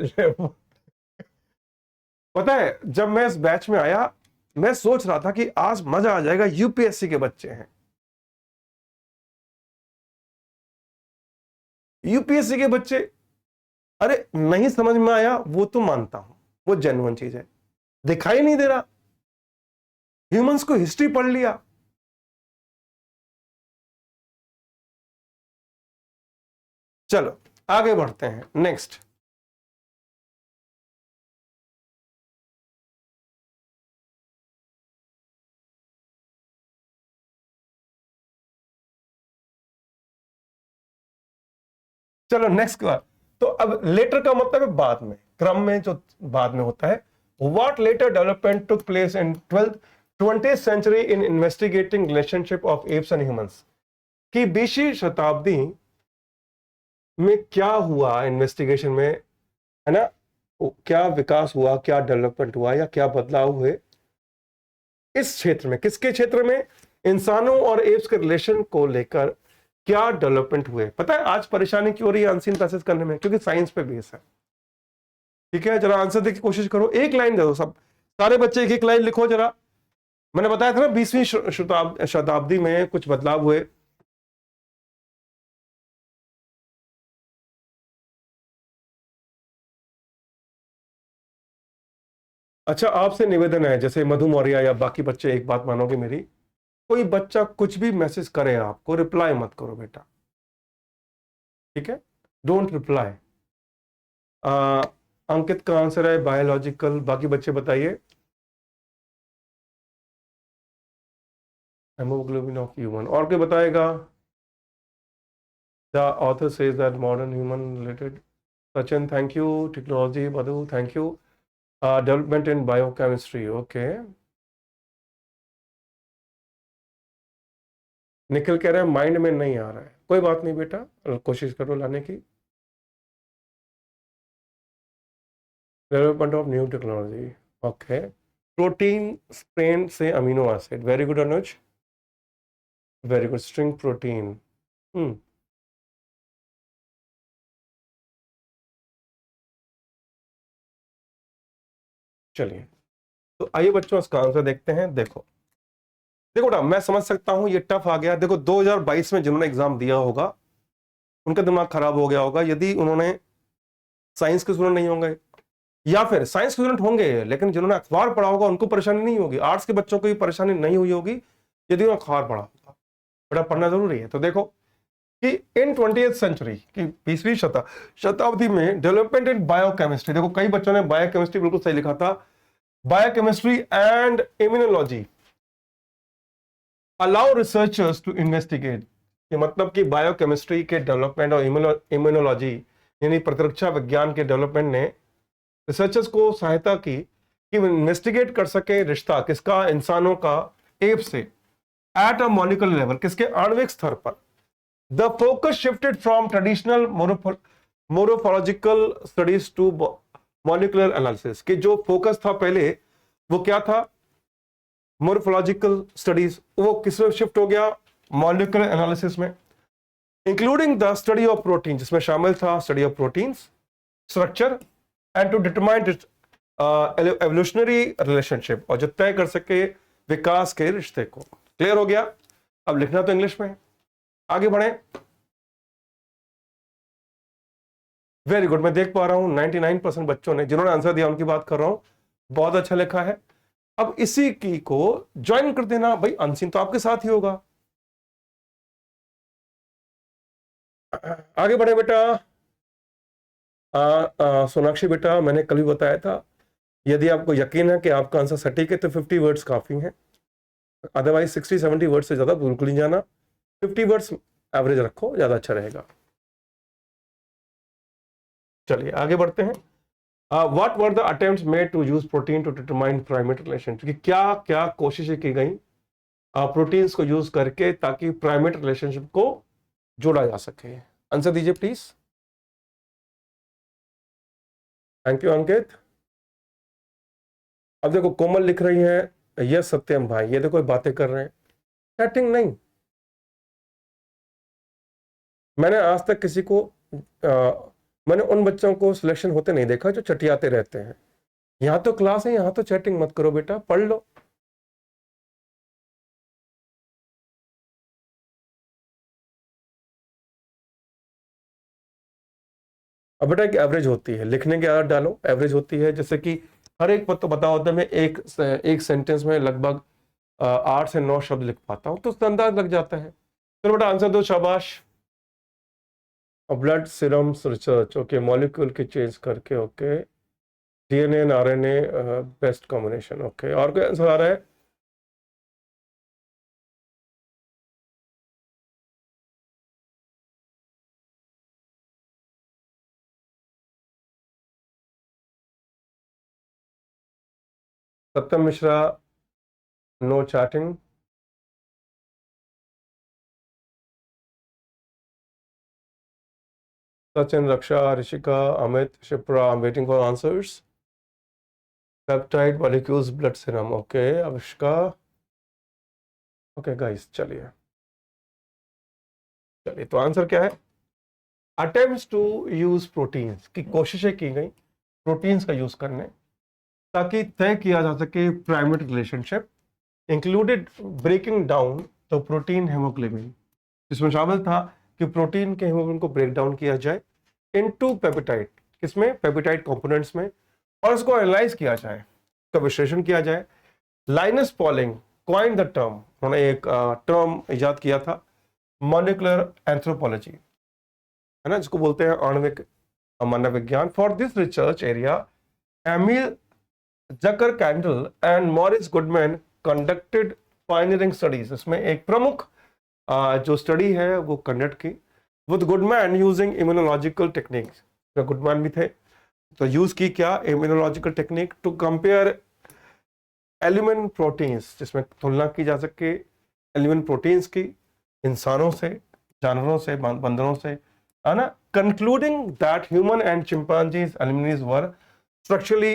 पता है जब मैं इस बैच में आया मैं सोच रहा था कि आज मजा आ जाएगा, यूपीएससी के बच्चे हैं, यूपीएससी के बच्चे। अरे नहीं समझ में आया वो तो मानता हूं, वो जेन्युइन चीज है, दिखाई नहीं दे रहा। ह्यूमंस को हिस्ट्री पढ़ लिया। चलो आगे बढ़ते हैं नेक्स्ट। चलो नेक्स्ट बार। तो अब लेटर का मतलब है बाद में, क्रम में जो बाद में होता है। What later development took place in 20th century in investigating relationship of apes and humans. कि 20वीं शताब्दी में क्या हुआ इन्वेस्टिगेशन में, है ना, क्या विकास हुआ, क्या डेवलपमेंट हुआ या क्या बदलाव हुए इस क्षेत्र में, किसके क्षेत्र में, इंसानों और एप्स के रिलेशन को लेकर क्या डेवलपमेंट हुए। पता है आज परेशानी क्यों हो रही है अनसीन पैसेज करने में? क्योंकि साइंस पे बेस है। ठीक है जरा आंसर देने की कोशिश करो, एक लाइन दे दो सब, सारे बच्चे एक एक लाइन लिखो जरा। मैंने बताया था ना 20वीं शताब्दी में कुछ बदलाव हुए। अच्छा आपसे निवेदन है, जैसे मधु मौर्य या बाकी बच्चे, एक बात मानोगे मेरी, कोई बच्चा कुछ भी मैसेज करे आपको रिप्लाई मत करो बेटा। ठीक है, डोंट रिप्लाई। अंकित का आंसर है बायोलॉजिकल। बाकी बच्चे बताइए। हेमोग्लोबिन ऑफ ह्यूमन, और कोई बताएगा? The author says that modern human related. Sachin thank you. Technology Madhu thank you. Development in biochemistry okay. Nikhil कह रहे हैं माइंड में नहीं आ रहा है, कोई बात नहीं बेटा, कोशिश करो लाने की। Development of new technology okay. Protein strain से अमीनो एसिड, वेरी गुड अनुज, वेरी गुड। स्ट्रिंग प्रोटीन, चलिए तो आइए बच्चों इसका आंसर देखते हैं। देखो देखो बेटा, मैं समझ सकता हूं ये टफ आ गया। देखो 2022 में जिन्होंने एग्जाम दिया होगा उनका दिमाग खराब हो गया होगा, यदि उन्होंने साइंस के स्टूडेंट नहीं होंगे, या फिर साइंस के स्टूडेंट होंगे लेकिन जिन्होंने अखबार पढ़ा होगा उनको परेशानी नहीं होगी। आर्ट्स के बच्चों को भी परेशानी नहीं हुई होगी यदि उन्होंने अखबार पढ़ा होगा। बेटा पढ़ना जरूरी है। तो देखो कि इन 20th सेंचुरी की 20वीं शताब्दी में डेवलपमेंट इन बायोकेमिस्ट्री, देखो कई बच्चों ने बायोकेमिस्ट्री बिल्कुल सही लिखा था, biochemistry and immunology allow researchers to investigate, ये मतलब कि बायोकेमिस्ट्री के डेवलपमेंट और इम्यूनोलॉजी यानी प्रतिरक्षा विज्ञान के डेवलपमेंट ने रिसर्चर्स को सहायता की कि वो इन्वेस्टिगेट कर सके रिश्ता किसका, इंसानों का एप से एट अ मॉलिक्यूलर लेवल, किसके आणविक स्तर पर। The focus shifted from traditional morphological studies to molecular analysis, कि जो फोकस था पहले वो क्या था, मोर्फोलॉजिकल स्टडीज, वो किस में शिफ्ट हो गया, मॉलिक्यूलर एनालिसिस में, including the study of protein, जिसमें शामिल था study of proteins structure and to determine evolutionary relationship, और जो तय कर सके विकास के रिश्ते को। क्लियर हो गया? अब लिखना तो इंग्लिश में है, आगे बढ़े। वेरी गुड, मैं देख पा रहा हूं 99% बच्चों ने जिन्होंने आंसर दिया उनकी बात कर रहा हूं, बहुत अच्छा लिखा है। अब इसी की को ज्वाइन कर देना भाई, अनसीन तो आपके साथ ही होगा। आगे बढ़े बेटा। सोनाक्षी बेटा, मैंने कल भी बताया था, यदि आपको यकीन है कि आपका आंसर सटीक है तो 50 वर्ड्स काफी हैं, अदरवाइज 60-70 वर्ड्स से ज्यादा बिल्कुल नहीं जाना, 50 वर्ड्स एवरेज रखो, ज्यादा अच्छा रहेगा। चलिए आगे बढ़ते हैं। What were the attempts made to use protein to determine primate relation, कि क्या क्या कोशिशें की गई प्रोटीन्स को यूज करके ताकि प्राइमेट रिलेशनशिप को जोड़ा जा सके। आंसर दीजिए प्लीज। थैंक यू अंकित। अब देखो कोमल लिख रही है यस सत्यम भाई, ये देखो बातें कर रहे हैं, सेटिंग नहीं। मैंने आज तक किसी को मैंने उन बच्चों को सिलेक्शन होते नहीं देखा जो चटियाते रहते हैं। यहां तो क्लास है, यहां तो चैटिंग मत करो बेटा, पढ़ लो। अब बेटा एक एवरेज होती है, लिखने की आदत डालो, एवरेज होती है, जैसे कि हर एक तो बताओ होता है, मैं एक सेंटेंस में लगभग 8 से 9 शब्द लिख पाता हूं, तो उसका अंदाज लग जाता है। चलो बेटा आंसर दो, शाबाश। Blood serum research, okay, molecule की चेंज करके, okay, DNA and RNA best combination, okay, और कोई आंसर आ रहा है? Satyam Mishra, no chatting. Sachin, Raksha, Rishika, Amit, Shipra, I am waiting for answers. Peptide molecules blood serum, okay, Avishka, okay guys, चलिए चलिए, तो आंसर क्या है? अटेम्प्ट्स टू यूज प्रोटीन्स, की कोशिशें की गई प्रोटीन्स का यूज करने ताकि तय किया जा सके primate relationship, included breaking down the protein haemoglobin, जिसमें शामिल था कि प्रोटीन के हेमोग्लोबिन को ब्रेक डाउन किया जाए इनटू पेप्टाइड, किसमें, पेप्टाइड कंपोनेंट्स में, और उसको एनालाइज किया जाए, उसका विश्लेषण किया जाए। Linus Pauling coined the term, उन्होंने एक टर्म इजाद किया था, मॉलिक्यूलर एंथ्रोपोलॉजी, है ना, जिसको बोलते हैं आणविक मानव विज्ञान। For this research area Emil Zuckerkandl and Morris Goodman conducted pioneering studies, इसमें एक प्रमुख जो स्टडी है वो कंडक्ट की with Goodman using immunological techniques, Goodman भी थे, तो यूज की क्या, इम्यूनोलॉजिकल टेक्निक टू कंपेयर एलिमेंट प्रोटीन्स, जिसमें तुलना की जा सके एलिमेंट प्रोटीन्स की इंसानों से, जानवरों से, बंदरों से, है ना, concluding that human and chimpanzees albumins were structurally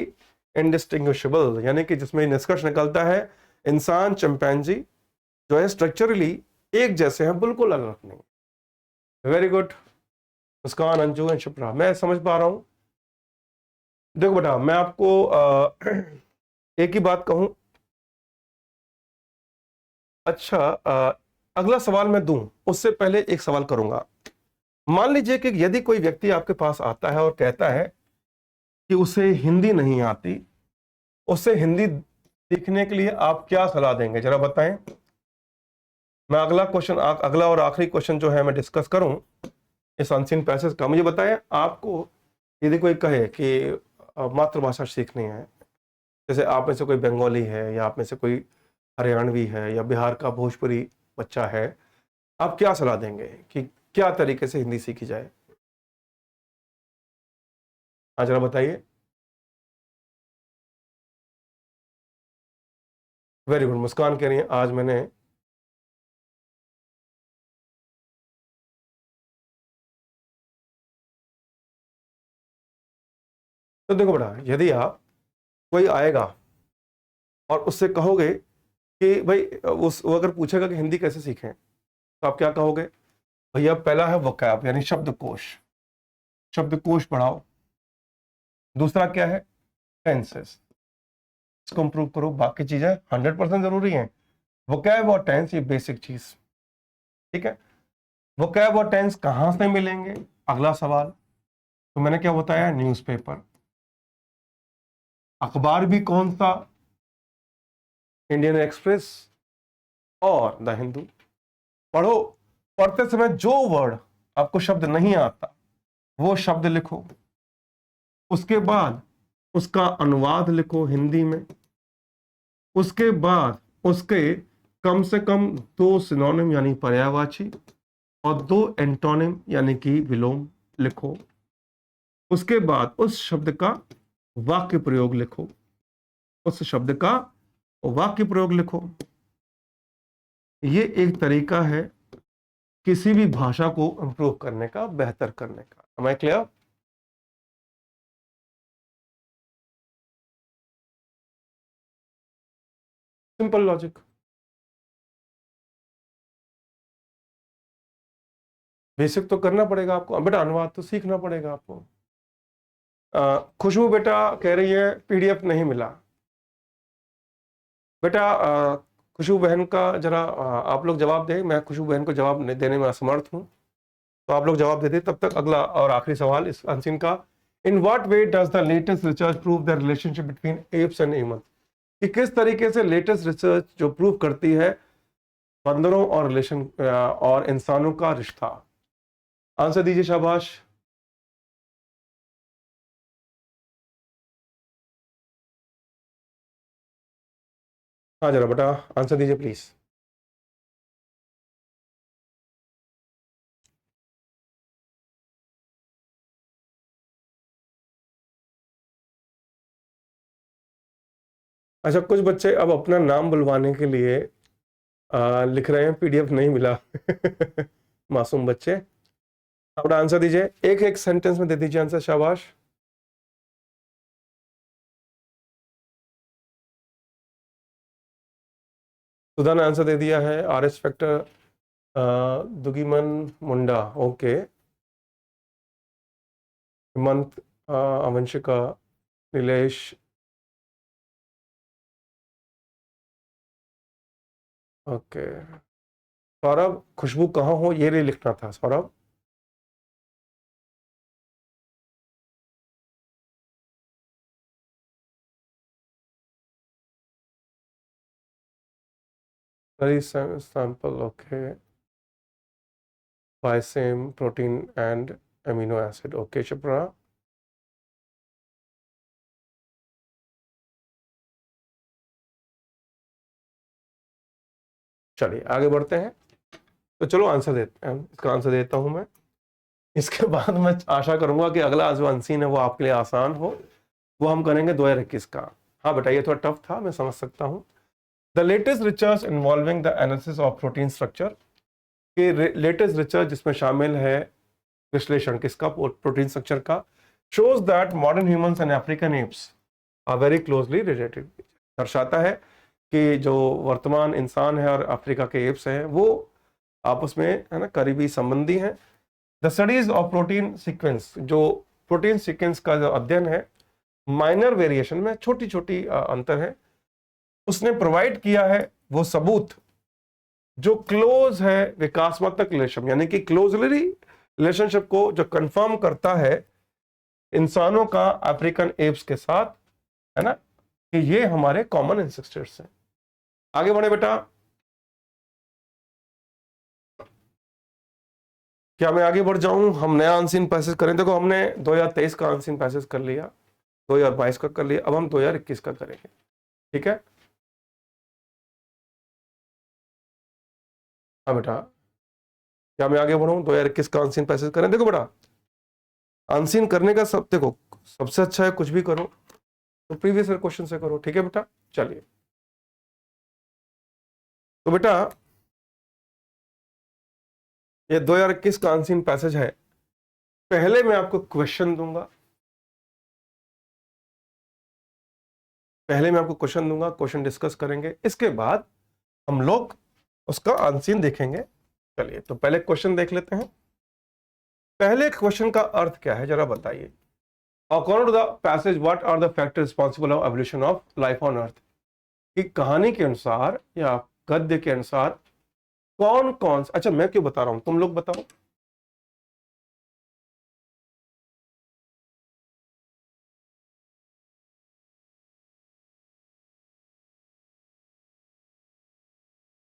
indistinguishable, यानी कि जिसमें निष्कर्ष निकलता है इंसान चिंपैंजी जो है स्ट्रक्चरली एक जैसे हैं, बिल्कुल अलग नहीं। Very good Muskan, Anju and Shipra, मैं समझ पा रहा हूं। देखो बेटा मैं आपको एक ही बात कहूं, अच्छा अगला सवाल मैं दूं उससे पहले एक सवाल करूंगा। मान लीजिए कि यदि कोई व्यक्ति आपके पास आता है और कहता है कि उसे हिंदी नहीं आती, उससे हिंदी सीखने के लिए आप क्या सलाह देंगे, जरा बताएं। मैं अगला क्वेश्चन, अगला और आखिरी क्वेश्चन जो है मैं डिस्कस करूं इस अनसीन पैसेज का, मुझे बताएं आपको यदि कोई कहे कि मातृभाषा सीखनी है, जैसे आप में से कोई बंगाली है, या आप में से कोई हरियाणवी है, या बिहार का भोजपुरी बच्चा है, आप क्या सलाह देंगे कि क्या तरीके से हिंदी सीखी जाए? हाँ, जरा बताइए। Very good. मुस्कान कह रही है आज मैंने तो देखो बेटा, यदि आप कोई आएगा और उससे कहोगे कि भाई, उस वो अगर पूछेगा कि हिंदी कैसे सीखें, तो आप क्या कहोगे? भैया पहला है वोकैब यानी शब्दकोश, शब्दकोश बढ़ाओ। दूसरा क्या है? टेंसेस, इसको इंप्रूव करो। बाकी चीजें 100% जरूरी हैं। वोकैब और टेंस ये बेसिक चीज, ठीक है। वोकैब और टेंस कहां से मिलेंगे? अगला सवाल। तो मैंने क्या बताया? न्यूज़पेपर। अखबार भी कौन सा? इंडियन एक्सप्रेस और द हिंदू। पढ़ो। पढ़ते समय जो वर्ड आपको शब्द नहीं आता वो शब्द लिखो, उसके बाद उसका अनुवाद लिखो हिंदी में, उसके बाद उसके कम से कम 2 सिनोनिम यानी पर्यायवाची और 2 एंटोनिम यानी कि विलोम लिखो। उसके बाद उस शब्द का वाक्य प्रयोग लिखो, उस शब्द का वाक्य प्रयोग लिखो। ये एक तरीका है किसी भी भाषा को इंप्रूव करने का, बेहतर करने का। Am I clear? Simple logic. Basic तो करना पड़ेगा आपको बेटा, अनुवाद तो सीखना पड़ेगा आपको। खुशबू बेटा कह रही है पीडीएफ नहीं मिला। बेटा खुशबू बहन का जरा आप लोग जवाब दें। मैं खुशबू बहन को जवाब देने में असमर्थ हूं, तो आप लोग जवाब दे दें। तब तक अगला और आखिरी सवाल इस अनसिन का। In what way does the latest research prove the relationship between apps and human? कि किस तरीके से लेटेस्ट रिसर्च जो प्रूव करती है बंदरों और रिलेशन और इंसानों का रिश्ता? आंसर दीजिए, शाबाश। हाँ जरा बेटा आंसर दीजिए प्लीज। अच्छा, कुछ बच्चे अब अपना नाम बुलवाने के लिए लिख रहे हैं पीडीएफ नहीं मिला। मासूम बच्चे। अपना आंसर दीजिए, एक एक सेंटेंस में दे दीजिए आंसर, शाबाश। सुधा ने आंसर दे दिया है, आर एस फैक्टर। दुगीमन मुंडा, ओके। हेमंत, अवंशिका, नीलेश, ओके। सौरभ, खुशबू कहाँ हो ये नहीं लिखना था Saurabh. Very sample, okay. By same protein and amino acid, okay Shipra. चलिए आगे बढ़ते हैं। तो चलो आंसर देते हैं, इसका आंसर देता हूं मैं। इसके बाद मैं आशा करूंगा कि अगला जो अनसीन है वो आपके लिए आसान हो। वो हम करेंगे 2021 का। हाँ बेटा ये थोड़ा टफ था, मैं समझ सकता हूँ। The latest research involving the analysis of protein structure, के लेटेस्ट रिसर्च जिसमें शामिल है विश्लेषण किसका? प्रोटीन स्ट्रक्चर का। Shows that modern humans and African apes are very closely related. दर्शाता है कि जो वर्तमान इंसान है और अफ्रीका के एप्स हैं वो आपस में, है ना, करीबी संबंधी हैं। The studies of protein sequence, जो प्रोटीन सीक्वेंस का जो अध्ययन है, माइनर वेरिएशन में छोटी छोटी अंतर है, उसने प्रोवाइड किया है वो सबूत जो क्लोज है विकासात्मक रिलेशन, यानी कि क्लोजली रिलेशनशिप को जो कंफर्म करता है इंसानों का अफ्रीकन एप्स के साथ, है ना, कि ये हमारे कॉमन एंसेस्टर्स हैं। आगे बढ़े बेटा। क्या मैं आगे बढ़ जाऊं? हम नया अनसीन पैसेज करें। देखो हमने 2023 का अनसीन पैसेज कर लिया, 2022 का कर लिया, अब हम 2021 का करेंगे। ठीक है। हाँ बेटा, क्या मैं आगे बढ़ूँ? 2021 का अनसीन पैसेज करें। देखो बेटा, अनसीन करने का सब, देखो सबसे अच्छा है कुछ भी करो तो प्रीवियस ईयर क्वेश्चन से करो। ठीक है बेटा, चलिए। तो बेटा ये 2021 का अनसीन पैसेज है। पहले मैं आपको क्वेश्चन दूंगा, क्वेश्चन डिस्कस करेंगे, इसके बाद हम लोग उसका अनसीन देखेंगे। चलिए, तो पहले क्वेश्चन देख लेते हैं। पहले क्वेश्चन का अर्थ क्या है जरा बताइए। According to the passage, what are the factor responsible of evolution of life on earth? कि कहानी के अनुसार या गद्य के अनुसार कौन कौन, अच्छा मैं क्यों बता रहा हूं, तुम लोग बताओ।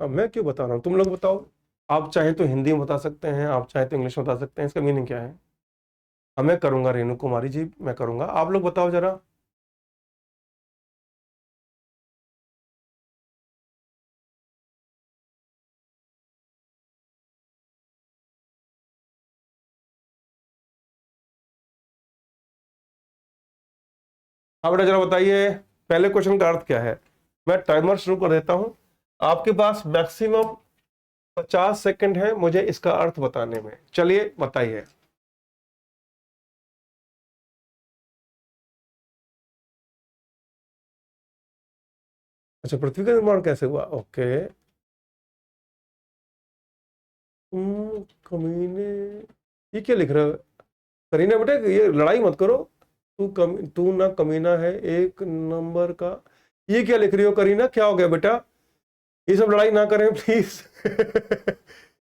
अब मैं क्यों बता रहा हूं, तुम लोग बताओ। आप चाहे तो हिंदी में बता सकते हैं, आप चाहे तो इंग्लिश में बता सकते हैं, इसका मीनिंग क्या है? हाँ मैं करूंगा, रेणु कुमारी जी मैं करूंगा, आप लोग बताओ जरा। हाँ बेटा जरा बताइए, पहले क्वेश्चन का अर्थ क्या है। मैं टाइमर शुरू कर देता हूं, आपके पास मैक्सिमम 50 सेकंड है मुझे इसका अर्थ बताने में। चलिए बताइए। अच्छा, पृथ्वी का निर्माण कैसे हुआ? ओके। कमीने, ये क्या लिख रहा है? करीना बेटा ये लड़ाई मत करो। तू ना कमीना है एक नंबर का। ये क्या लिख रही हो करीना, क्या हो गया बेटा? ये सब लड़ाई ना करें प्लीज।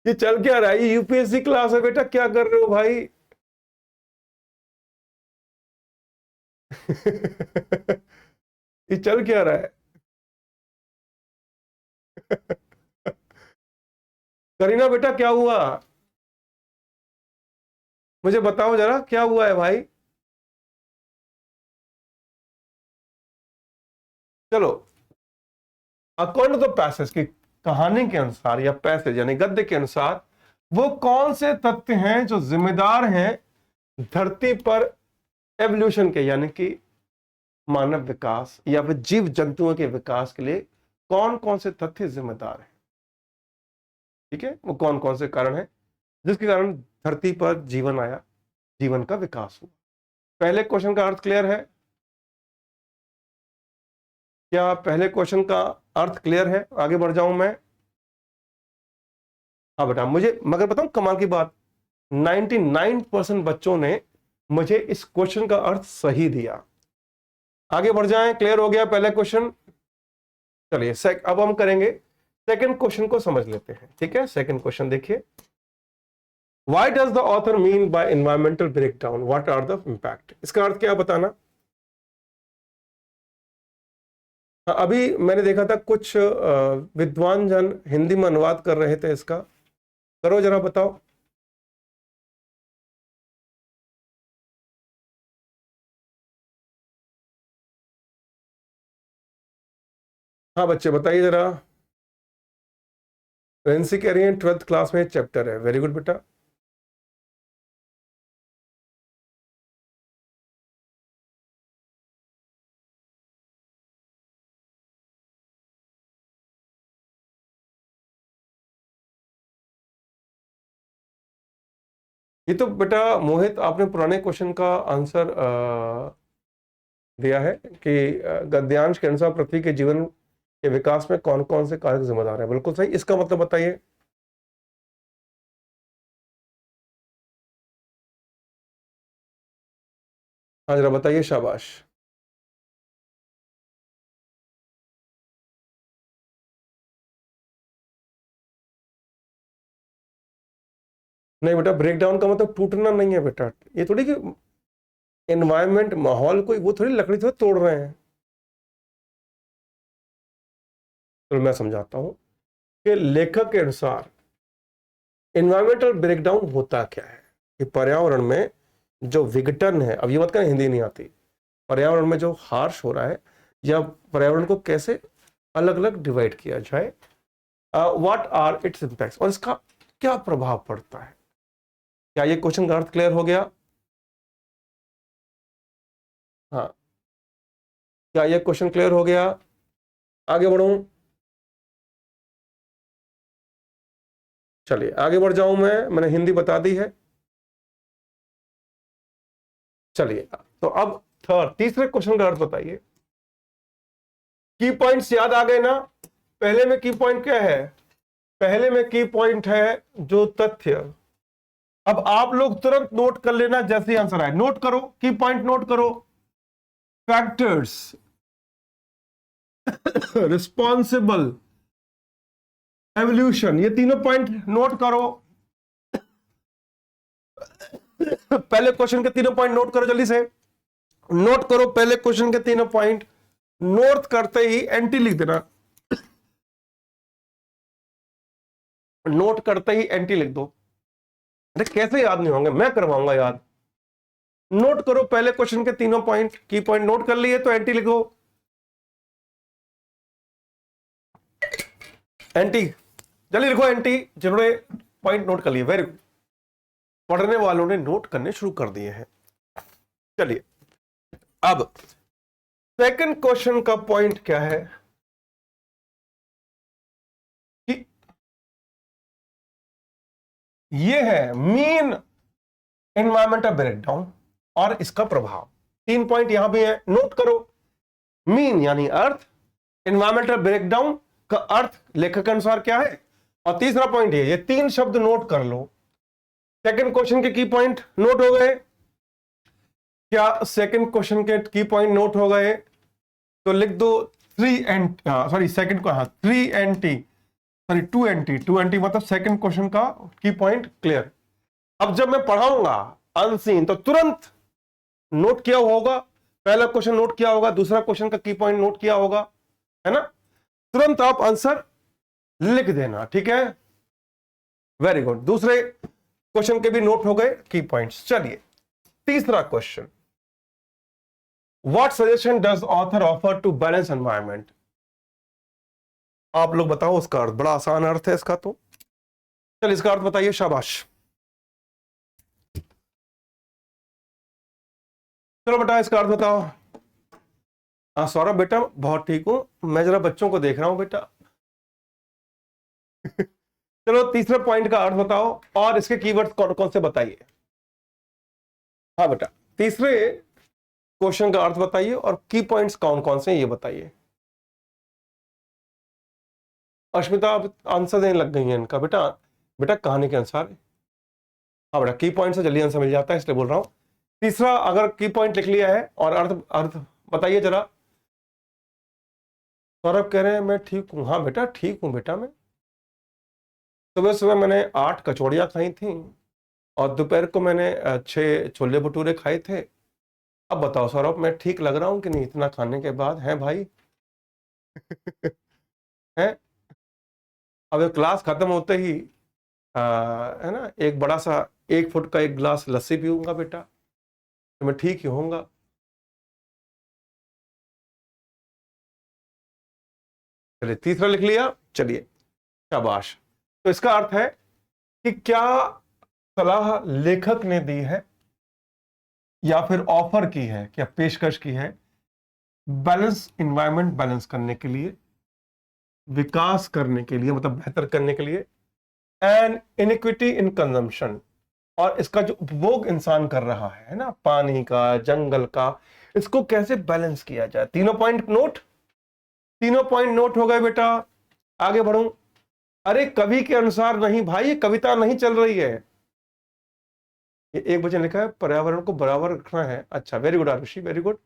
ये चल क्या रहा है? ये यूपीएससी क्लास है बेटा, क्या कर रहे हो भाई? ये चल क्या रहा है? करीना बेटा क्या हुआ? मुझे बताओ जरा क्या हुआ है भाई। चलो, अकॉर्डिंग टू द पैसेज की कहानी के अनुसार या पैसेज यानी गद्य के अनुसार वो कौन से तथ्य हैं जो जिम्मेदार हैं धरती पर एवोल्यूशन के, यानी कि मानव विकास या फिर जीव जंतुओं के विकास के लिए कौन कौन से तथ्य जिम्मेदार हैं? ठीक है, वो कौन कौन से कारण हैं जिसके कारण धरती पर जीवन आया, जीवन का विकास हुआ। पहले क्वेश्चन का अर्थ क्लियर है? क्या पहले क्वेश्चन का अर्थ क्लियर है? आगे बढ़ जाऊं मैं? हाँ बेटा, मुझे मगर बताऊं कमाल की बात, 99% बच्चों ने मुझे इस क्वेश्चन का अर्थ सही दिया। आगे बढ़ जाएं, क्लियर हो गया पहले क्वेश्चन। चलिए अब हम करेंगे सेकंड क्वेश्चन को समझ लेते हैं। ठीक है, सेकंड क्वेश्चन देखिए। Why does the author mean by environmental breakdown, what are the impact? इसका अर्थ क्या बताना। हाँ, अभी मैंने देखा था कुछ विद्वान जन हिंदी में अनुवाद कर रहे थे इसका, करो जरा बताओ। हाँ बच्चे बताइए जरा। रेंसी कह रही है 12th क्लास में चैप्टर है, वेरी गुड बेटा। ये तो बेटा मोहित आपने पुराने क्वेश्चन का आंसर दिया है कि गद्यांश के अनुसार पृथ्वी के जीवन के विकास में कौन कौन से कारक जिम्मेदार हैं। बिल्कुल सही, इसका मतलब बताइए। हाँ जरा बताइए, शाबाश। नहीं बेटा, ब्रेक डाउन का मतलब टूटना नहीं है बेटा। ये थोड़ी कि एनवायरमेंट, माहौल, कोई वो थोड़ी लकड़ी थोड़ी तोड़ रहे हैं। तो मैं समझाता हूं कि लेखक के अनुसार एनवायरमेंटल ब्रेकडाउन होता क्या है कि पर्यावरण में जो विघटन है, अब ये मत कहना हिंदी नहीं आती, पर्यावरण में जो हार्श हो रहा है या पर्यावरण को कैसे अलग अलग डिवाइड किया जाए, व्हाट आर इट्स इम्पैक्ट्स, और इसका क्या प्रभाव पड़ता है। क्या ये क्वेश्चन का अर्थ क्लियर हो गया? हाँ, क्या ये क्वेश्चन क्लियर हो गया? आगे बढ़ूं? चलिए आगे बढ़ जाऊं, मैंने हिंदी बता दी है। चलिए तो अब तीसरे क्वेश्चन का अर्थ बताइए। की पॉइंट्स याद आ गए ना? पहले में की पॉइंट क्या है? पहले में की पॉइंट है जो तथ्य। अब आप लोग तुरंत नोट कर लेना जैसे आंसर आए, नोट करो, की पॉइंट नोट करो। फैक्टर्स रिस्पॉन्सिबल एवोल्यूशन, ये तीनों पॉइंट नोट करो। पहले क्वेश्चन के तीनों पॉइंट नोट करो, जल्दी से नोट करो पहले क्वेश्चन के तीनों पॉइंट। नोट करते ही एंटी लिख देना, नोट करते ही एंटी लिख दो। अरे कैसे याद नहीं होंगे, मैं करवाऊंगा याद। नोट करो पहले क्वेश्चन के तीनों पॉइंट, की पॉइंट नोट कर लिए तो एंटी लिखो। एंटी जल्दी लिखो, एंटी, जिन्होंने पॉइंट नोट कर लिए वेरी गुड। पढ़ने वालों ने नोट करने शुरू कर दिए हैं। चलिए अब सेकंड क्वेश्चन का पॉइंट क्या है कि ये है मीन एनवायरमेंटल ब्रेकडाउन और इसका प्रभाव। तीन पॉइंट यहां भी है, नोट करो। मीन यानी अर्थ, एनवायरमेंटल ब्रेकडाउन का अर्थ लेखक के अनुसार क्या है, और तीसरा पॉइंट ये तीन शब्द नोट कर लो। सेकंड क्वेश्चन के की पॉइंट नोट हो गए क्या? सेकंड क्वेश्चन के की पॉइंट नोट हो गए तो लिख दो 3 सॉरी सेकंड को, हाँ 3 सॉरी 2 मतलब सेकंड क्वेश्चन का की पॉइंट क्लियर। अब जब मैं पढ़ाऊंगा अनसीन तो तुरंत नोट किया होगा, पहला क्वेश्चन नोट किया होगा, दूसरा क्वेश्चन का की पॉइंट नोट किया होगा, है ना? तुरंत आप आंसर लिख देना, ठीक है? Very good. दूसरे क्वेश्चन के भी नोट हो गए की पॉइंट्स। चलिए तीसरा question, what suggestion does author offer to balance environment? आप लोग बताओ उसका अर्थ, बड़ा आसान अर्थ है इसका, तो चलिए इसका अर्थ बताइए, शाबाश। चलो बेटा इसका अर्थ बताओ। हाँ सौरभ बेटा बहुत ठीक हूं, मैं जरा बच्चों को देख रहा हूं बेटा। चलो तीसरे पॉइंट का अर्थ बताओ और इसके कीवर्ड्स कौन कौन से बताइए। हाँ बेटा तीसरे क्वेश्चन का अर्थ बताइए और की पॉइंट्स कौन कौन से ये बताइए। अश्मिता आप आंसर देने लग गई हैं इनका, बेटा बेटा कहानी के अनुसार। हाँ बेटा की पॉइंट से जल्दी आंसर मिल जाता है इसलिए बोल रहा हूं। तीसरा अगर की पॉइंट लिख लिया है और अर्थ अर्थ बताइए जरा। सौरभ कह रहे हैं मैं ठीक हूं। हाँ बेटा ठीक हूं बेटा, मैं सुबह सुबह मैंने 8 कचौड़ियाँ खाई थी और दोपहर को मैंने 6 छोले भटूरे खाए थे। अब बताओ सौरभ मैं ठीक लग रहा हूँ कि नहीं इतना खाने के बाद, है भाई? है? अब क्लास खत्म होते ही है ना, एक बड़ा सा 1 फुट का एक गिलास लस्सी पीऊंगा बेटा तो मैं ठीक ही होऊंगा। चलिए तीसरा लिख लिया, चलिए शाबाश। तो इसका अर्थ है कि क्या सलाह लेखक ने दी है या फिर ऑफर की है, क्या पेशकश की है बैलेंस, इन्वायरमेंट बैलेंस करने के लिए, विकास करने के लिए, मतलब बेहतर करने के लिए, एंड इनइक्विटी इन कंजम्पशन, और इसका जो उपभोग इंसान कर रहा है ना, पानी का, जंगल का, इसको कैसे बैलेंस किया जाए। तीनों पॉइंट नोट, तीनों पॉइंट नोट हो गए बेटा। आगे बढ़ूं? अरे कवि के अनुसार नहीं भाई, ये कविता नहीं चल रही है। ये एक वचन लिखा है पर्यावरण को बराबर रखना है। अच्छा very good Arushi, very good,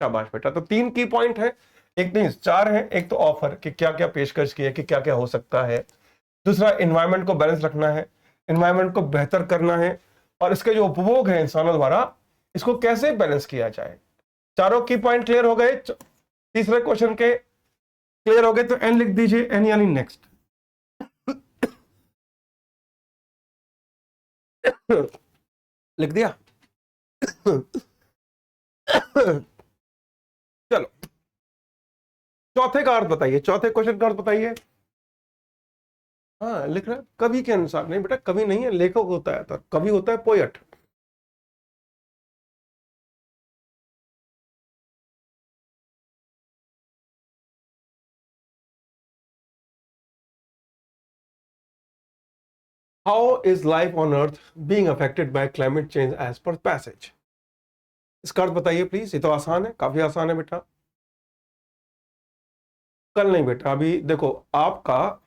शाबाश बेटा। तो 3 की पॉइंट है, एक नहीं 4 है। एक तो ऑफर कि क्या क्या पेशकश की है, कि क्या क्या हो सकता है। दूसरा एनवायरमेंट को बैलेंस रखना है, एनवायरमेंट को बेहतर करना है, और इसके जो उपभोग है इंसानों द्वारा इसको कैसे बैलेंस किया जाए। चारों की पॉइंट क्लियर हो गए, तीसरे क्वेश्चन के क्लियर हो गए तो एन लिख दीजिए, एन यानी नेक्स्ट। लिख दिया? चौथे का अर्थ बताइए, चौथे क्वेश्चन का अर्थ बताइए। हाँ लिख रहा है कवि के अनुसार। नहीं बेटा, कवि नहीं है, लेखक होता है, तो कवि होता है poet. How is life on earth being affected by climate change as per passage. इसका अर्थ बताइए प्लीज। ये तो आसान है, काफी आसान है बेटा। कल नहीं बेटा, अभी देखो आपका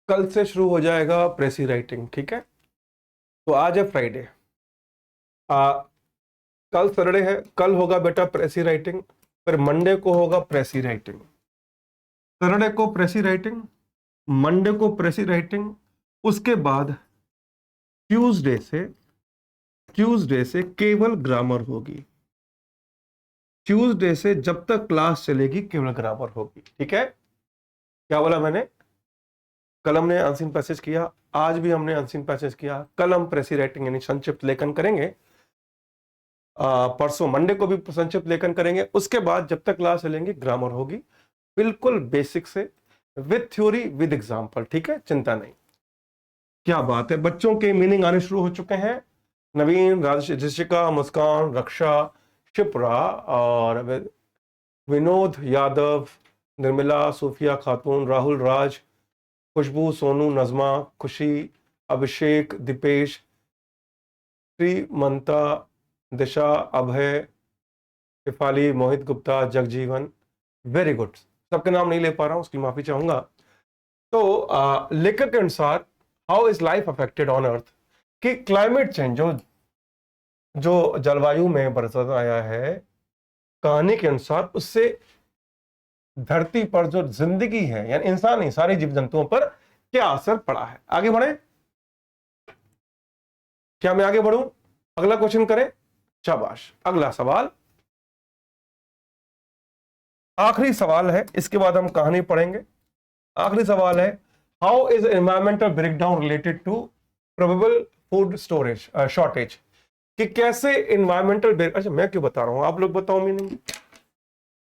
कल से शुरू हो जाएगा प्रेसी राइटिंग, ठीक है। तो आज है फ्राइडे, कल सैटरडे है, कल होगा बेटा प्रेसी राइटिंग, फिर मंडे को होगा प्रेसी राइटिंग, सैटरडे को प्रेसी राइटिंग, मंडे को प्रेसी राइटिंग, उसके बाद ट्यूसडे से केवल ग्रामर होगी। ट्यूसडे से जब तक क्लास चलेगी केवल ग्रामर होगी, ठीक है। क्या बोला मैंने? कल हमने अनसीन पैसेज किया, आज भी हमने अनसीन पैसेज किया, कल हम प्रेसी राइटिंग यानी संक्षिप्त लेखन करेंगे, परसों मंडे को भी संक्षिप्त लेखन करेंगे। उसके बाद जब तक क्लास चलेंगे ग्रामर होगी, बिल्कुल बेसिक से, विद थ्योरी विद एग्जाम्पल, ठीक है, चिंता नहीं। क्या बात है, बच्चों के मीनिंग आने शुरू हो चुके हैं। नवीन, राजशिका, मुस्कान, रक्षा, शिप्रा और विनोद यादव, निर्मला, सूफिया खातून, राहुल राज, खुशबू, सोनू, नजमा, खुशी, अभिषेक, दीपेश, श्रीमंता, दिशा, अभय, शिफाली, मोहित गुप्ता, जगजीवन। Very good. सबके नाम नहीं ले पा रहा हूं, उसकी माफी चाहूंगा। तो लेखक के अनुसार how is life affected on earth, कि क्लाइमेट चेंज, जो जो जलवायु में बरसात आया है, कहानी के अनुसार उससे धरती पर जो जिंदगी है, यानी इंसान नहीं सारे जीव जंतुओं पर क्या असर पड़ा है। आगे बढ़े, क्या मैं आगे बढ़ूं? अगला क्वेश्चन करें, शाबाश। अगला सवाल, आखिरी सवाल है, इसके बाद हम कहानी पढ़ेंगे। आखिरी सवाल है, how is environmental breakdown related to probable food storage shortage, कि कैसे एनवायरमेंटल ब्रेक, अच्छा मैं क्यों बता रहा हूं, आप लोग बताओ मीनिंग।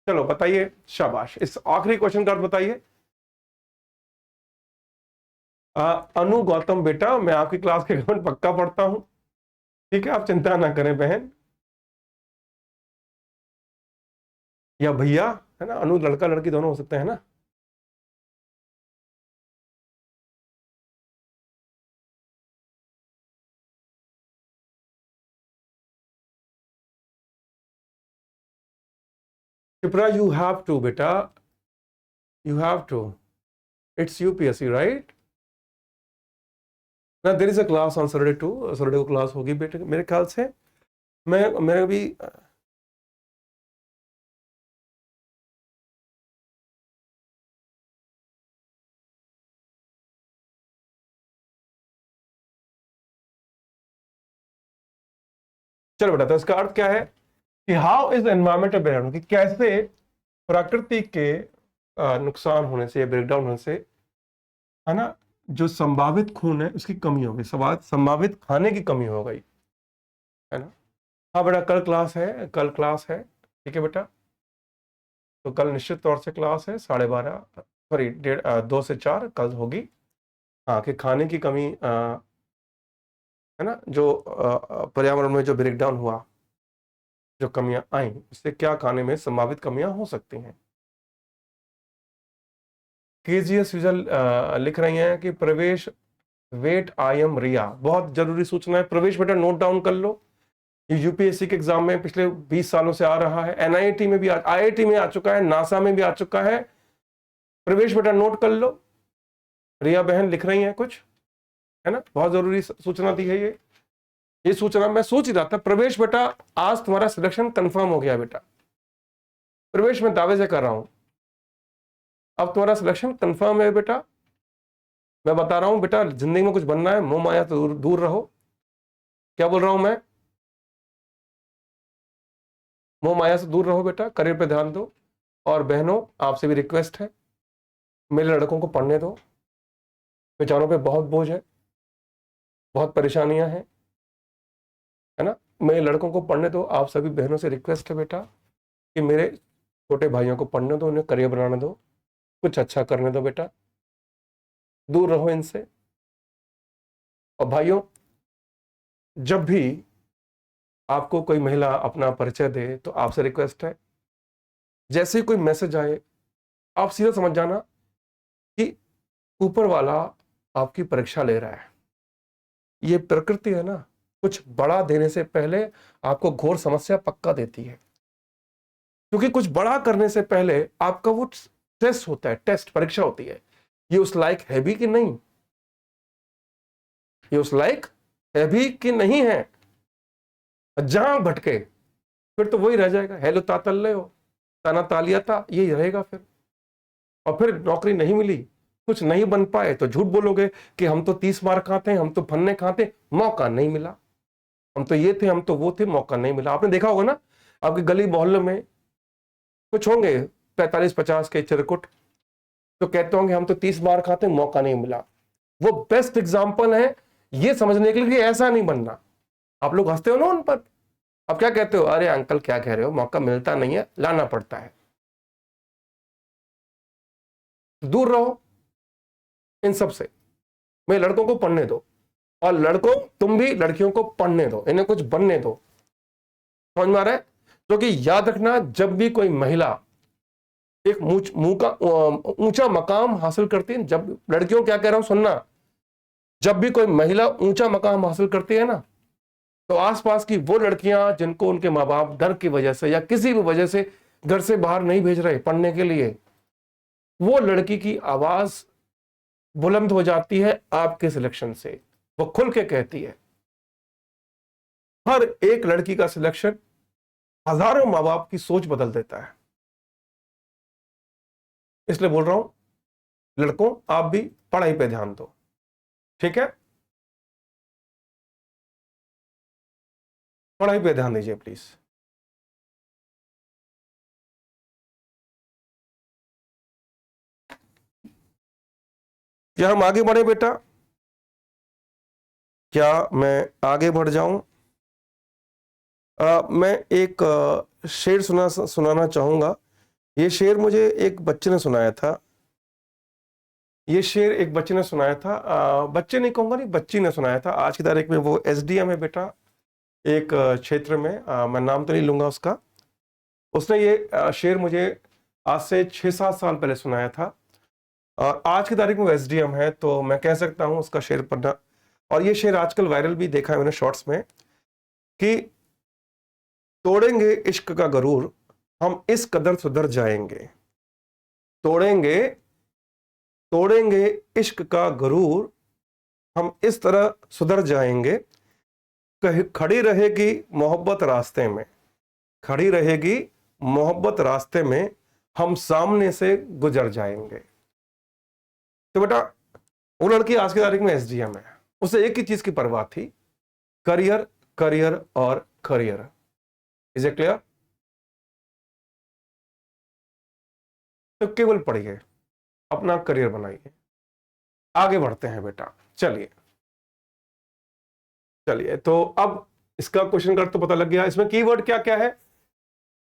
चलो बताइए, शाबाश। इस आखिरी क्वेश्चन का बताइए। अनु गौतम बेटा, मैं आपकी क्लास के कमेंट पक्का पढ़ता हूं, ठीक है, आप चिंता ना करें बहन या भैया, है ना। अनु लड़का लड़की दोनों हो सकते हैं ना। शिप्रा, यू हैव टू बेटा, you have to, it's UPSC right ना। There is a class on Saturday too, Saturday को क्लास होगी बेटे मेरे ख्याल से। मैं भी, चलो बेटा, तो इसका अर्थ क्या है कि हाउ इज एनवायरमेंटल ब्रेकडाउन, कि कैसे प्रकृति के नुकसान होने से, ब्रेकडाउन होने से, है ना, जो संभावित खून है उसकी कमी हो गई, संभावित खाने की कमी हो गई, है ना। हाँ बेटा, कल क्लास है, कल क्लास है, ठीक है बेटा। तो कल निश्चित तौर से क्लास है, 12:30, सॉरी 2 से 4 कल होगी। हाँ, कि खाने की कमी, है ना, जो पर्यावरण में जो ब्रेकडाउन हुआ, जो कमियां आई, उससे क्या खाने में संभावित कमियां हो सकती हैं। केजीएस विजल लिख रही हैं कि प्रवेश वेट आई एम रिया, बहुत जरूरी सूचना है। प्रवेश बेटा नोट डाउन कर लो, ये यूपीएससी के एग्जाम में पिछले 20 सालों से आ रहा है, एनआईटी में भी, आईआईटी में आ चुका है, नासा में भी आ चुका है। प्रवेश बेटा नोट कर लो। रिया बहन लिख रही हैं कुछ, है ना, बहुत जरूरी सूचना दी है ये सूचना मैं सोच ही रहा था। प्रवेश बेटा, आज तुम्हारा सिलेक्शन कंफर्म हो गया बेटा। प्रवेश मैं दावे से कर रहा हूं, अब तुम्हारा सिलेक्शन कंफर्म है बेटा। मैं बता रहा हूं बेटा, जिंदगी में कुछ बनना है, मोह माया से दूर दूर रहो। क्या बोल रहा हूं मैं? मोह माया से दूर रहो बेटा, करियर पे ध्यान दो। और बहनों, आपसे भी रिक्वेस्ट है, मेरे लड़कों को पढ़ने दो, बेचारों पे बहुत बोझ है, बहुत परेशानियां हैं, है ना। मेरे लड़कों को पढ़ने दो। आप सभी बहनों से रिक्वेस्ट है बेटा कि मेरे छोटे भाइयों को पढ़ने दो, उन्हें करियर बनाने दो, कुछ अच्छा करने दो बेटा, दूर रहो इनसे। और भाइयों, जब भी आपको कोई महिला अपना परिचय दे तो आपसे रिक्वेस्ट है, जैसे ही कोई मैसेज आए आप सीधा समझ जाना कि ऊपर वाला आपकी परीक्षा ले रहा है। ये प्रकृति है ना, कुछ बड़ा देने से पहले आपको घोर समस्या पक्का देती है, क्योंकि कुछ बड़ा करने से पहले आपका वो टेस्ट होता है, टेस्ट परीक्षा होती है, ये उस लायक है भी कि नहीं, ये उस लायक है भी कि नहीं है। जहां भटके फिर तो वही रह जाएगा, हेलो तातल्ले हो, ताना तालिया था, यही रहेगा फिर। और फिर नौकरी नहीं मिली, कुछ नहीं बन पाए तो झूठ बोलोगे कि हम तो 30 मार्क खाते, हम तो फन्ने खाते, मौका नहीं मिला, हम तो ये थे, हम तो वो थे, मौका नहीं मिला। आपने देखा होगा ना, आपकी गली मोहल्ले में कुछ होंगे 45-50 के चिरकुट, तो कहते होंगे हम तो 30 मार्क खाते, मौका नहीं मिला। वो बेस्ट एग्जाम्पल है ये समझने के लिए कि ऐसा नहीं बनना। आप लोग हंसते हो ना उन पर, आप क्या कहते हो, अरे अंकल क्या कह रहे हो, मौका मिलता नहीं है, लाना पड़ता है। दूर रहो इन सब से। मैं लड़कों को पढ़ने दो, और लड़कों तुम भी लड़कियों को पढ़ने दो, इन्हें कुछ बनने दो। समझ में आ रहा है? क्योंकि याद रखना, जब भी कोई महिला एक मुंह का ऊंचा मकाम हासिल करती है, जब लड़कियों क्या कह रहा हूं सुनना, जब भी कोई महिला ऊंचा मकाम हासिल करती है ना, तो आसपास की वो लड़कियां जिनको उनके माँ बाप डर की वजह से या किसी भी वजह से घर से बाहर नहीं भेज रहे पढ़ने के लिए, वो लड़की की आवाज बुलंद हो जाती है आपके सिलेक्शन से। वो खुल के कहती है, हर एक लड़की का सिलेक्शन हजारों माँ बाप की सोच बदल देता है। इसलिए बोल रहा हूं, लड़कों आप भी पढ़ाई पे ध्यान दो, ठीक है? पढ़ाई पे ध्यान दीजिए प्लीज। क्या हम आगे बढ़े बेटा? क्या मैं आगे बढ़ जाऊं? मैं एक शेर सुनाना चाहूंगा। ये शेर मुझे एक बच्चे ने सुनाया था। ये शेर एक बच्चे ने सुनाया था, बच्चे नहीं कहूंगा, नहीं बच्ची ने सुनाया था। आज की तारीख में वो एसडीएम है बेटा, एक क्षेत्र में, मैं नाम तो नहीं लूंगा उसका। उसने ये शेर मुझे आज से 6-7 साल पहले सुनाया था, और आज की तारीख में वो एसडीएम है, तो मैं कह सकता हूं उसका शेर पढ़ना। और ये शेर आजकल वायरल भी देखा है मैंने शॉर्ट्स में, कि तोड़ेंगे इश्क का गरूर हम इस कदर सुधर जाएंगे। तोड़ेंगे तोड़ेंगे इश्क का गरूर हम इस तरह सुधर जाएंगे। खड़ी रहेगी मोहब्बत रास्ते में, खड़ी रहेगी मोहब्बत रास्ते में, हम सामने से गुजर जाएंगे। तो बेटा, वो लड़की आज की तारीख में एसडीएम है, उसे एक ही चीज की परवाह थी, करियर, करियर और करियर। Is it clear? तो केवल पढ़िए, अपना करियर बनाइए, आगे बढ़ते हैं बेटा। चलिए चलिए, तो अब इसका क्वेश्चन का तो पता लग गया। इसमें कीवर्ड क्या क्या है?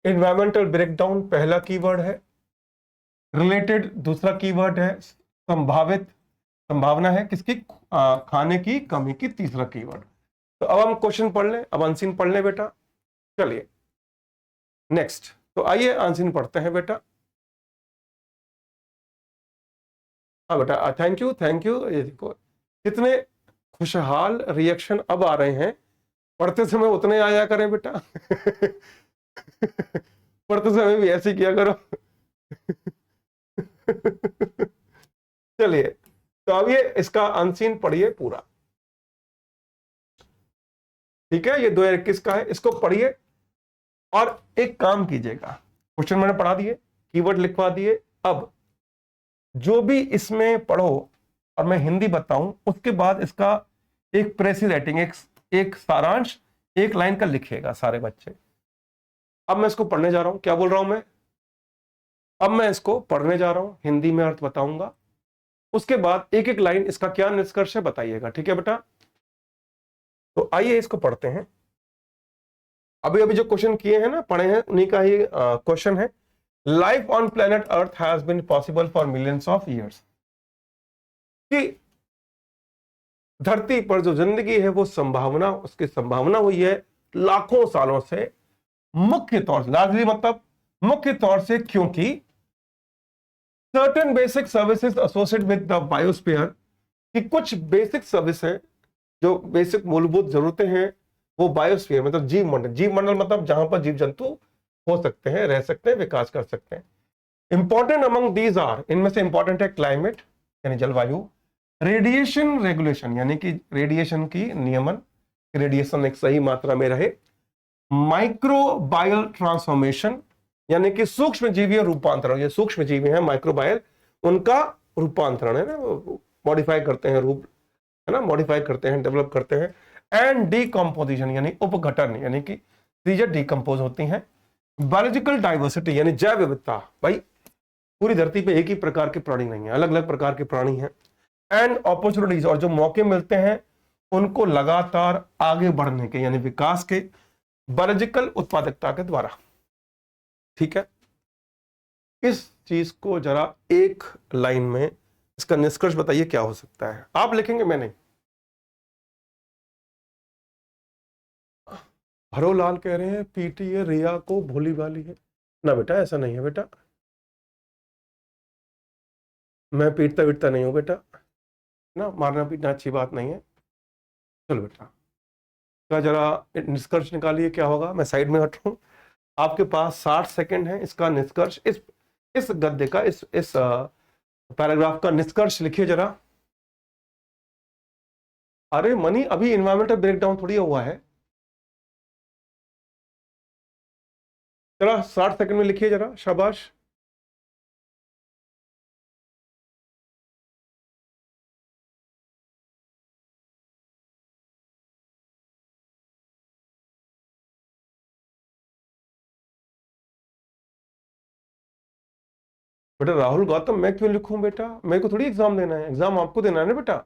एनवायरमेंटल ब्रेकडाउन पहला कीवर्ड है, रिलेटेड दूसरा कीवर्ड है, संभावित संभावना है किसकी, खाने की कमी की तीसरा कीवर्ड। तो अब हम क्वेश्चन पढ़ लें, अब अनसीन पढ़ लें बेटा। चलिए नेक्स्ट, तो आइए अनसीन पढ़ते हैं बेटा। हाँ बेटा, थैंक यू थैंक यू। ये देखो कितने खुशहाल रिएक्शन अब आ रहे हैं, पढ़ते समय उतने आया करें बेटा। पढ़ते समय भी ऐसे किया करो। चलिए, तो अब ये इसका अनसीन पढ़िए पूरा, ठीक है? ये 2021 का है, इसको पढ़िए और एक काम कीजिएगा। क्वेश्चन मैंने पढ़ा दिए, कीवर्ड लिखवा दिए। अब जो भी इसमें पढ़ो और मैं हिंदी बताऊं, उसके बाद इसका एक प्रेसी राइटिंग, एक सारांश, एक लाइन का लिखिएगा सारे बच्चे। अब मैं इसको पढ़ने जा रहा हूं, क्या बोल रहा हूं मैं? अब मैं इसको पढ़ने जा रहा हूं, हिंदी में अर्थ बताऊंगा, उसके बाद एक एक लाइन इसका क्या निष्कर्ष है बताइएगा, ठीक है बेटा? तो आइए इसको पढ़ते हैं। अभी अभी जो क्वेश्चन किए हैं ना, पढ़े हैं, उन्हीं का ही क्वेश्चन है। Life on planet earth has been possible for millions of years, कि धरती पर जो जिंदगी है वो संभावना, उसकी संभावना हुई है लाखों सालों से, मुख्य तौर से, लार्जली मतलब मुख्य तौर से क्योंकि certain basic services associated with the biosphere, कि कुछ बेसिक सर्विस है, जो बेसिक मूलभूत जरूरतें हैं वो बायोस्फीयर मतलब जीव मंडल, जीव मंडल मतलब जहां पर जीव जंतु हो सकते हैं, रह सकते हैं, विकास कर सकते हैं। इंपॉर्टेंट अमंग दीज आर, इनमें से इंपॉर्टेंट है क्लाइमेट यानी जलवायु, रेडिएशन रेगुलेशन यानी कि रेडिएशन की नियमन, रेडिएशन एक सही मात्रा में रहे, माइक्रोबायल ट्रांसफॉर्मेशन यानी कि सूक्ष्म जीवी रूपांतरण, ये सूक्ष्म जीवी हैं माइक्रोबायल, उनका रूपांतरण है ना, मॉडिफाई करते हैं रूप, है ना, मॉडिफाई करते हैं, डेवलप करते हैं, एंड डीकम्पोजिशन यानी उपघटन यानी कि चीजें डीकम्पोज होती हैं, बायोलॉजिकल डाइवर्सिटी यानी जैव विविधता, भाई पूरी धरती पे एक ही प्रकार के प्राणी नहीं है, अलग अलग प्रकार के प्राणी हैं, एंड अपॉर्चुनिटीज और जो मौके मिलते हैं उनको लगातार आगे बढ़ने के यानी विकास के, बायोलॉजिकल उत्पादकता के द्वारा। ठीक है, इस चीज को जरा एक लाइन में इसका निष्कर्ष बताइए क्या हो सकता है, आप लिखेंगे मैं नहीं। हरोलाल कह रहे हैं पीटीए रिया को भोली भाली है ना, बेटा ऐसा नहीं है बेटा, मैं पीटता पीटता नहीं हूं बेटा ना, मारना पीटना अच्छी बात नहीं है। चलो बेटा का जरा निष्कर्ष निकालिए क्या होगा, मैं साइड में हट रहा हूं, आपके पास 60 सेकंड है, इसका निष्कर्ष, इस गद्य का, इस पैराग्राफ का निष्कर्ष लिखिए जरा। अरे मनी, अभी इन्वायरमेंटल ब्रेकडाउन थोड़ी हुआ है, जरा 60 सेकंड में लिखिए जरा, शाबाश। बेटा राहुल गौतम मैं क्यों लिखूं बेटा, मेरे को थोड़ी एग्जाम देना है, एग्जाम आपको देना है ना बेटा।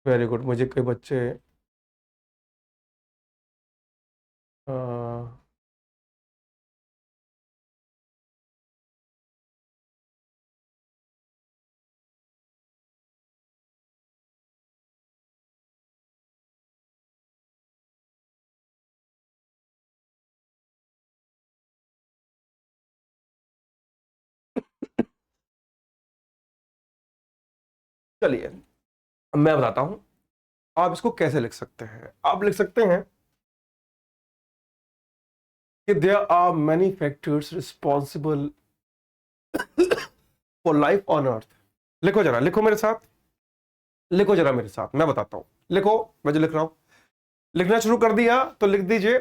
वेरी गुड, मुझे कई बच्चे अ, चलिए मैं बताता हूं आप इसको कैसे लिख सकते हैं। आप लिख सकते हैं कि there are many factors responsible for life on earth. लिखो जरा, लिखो मेरे साथ, लिखो जरा मेरे साथ, मैं बताता हूं, लिखो, मैं जो लिख रहा हूं, लिखना शुरू कर दिया तो लिख दीजिए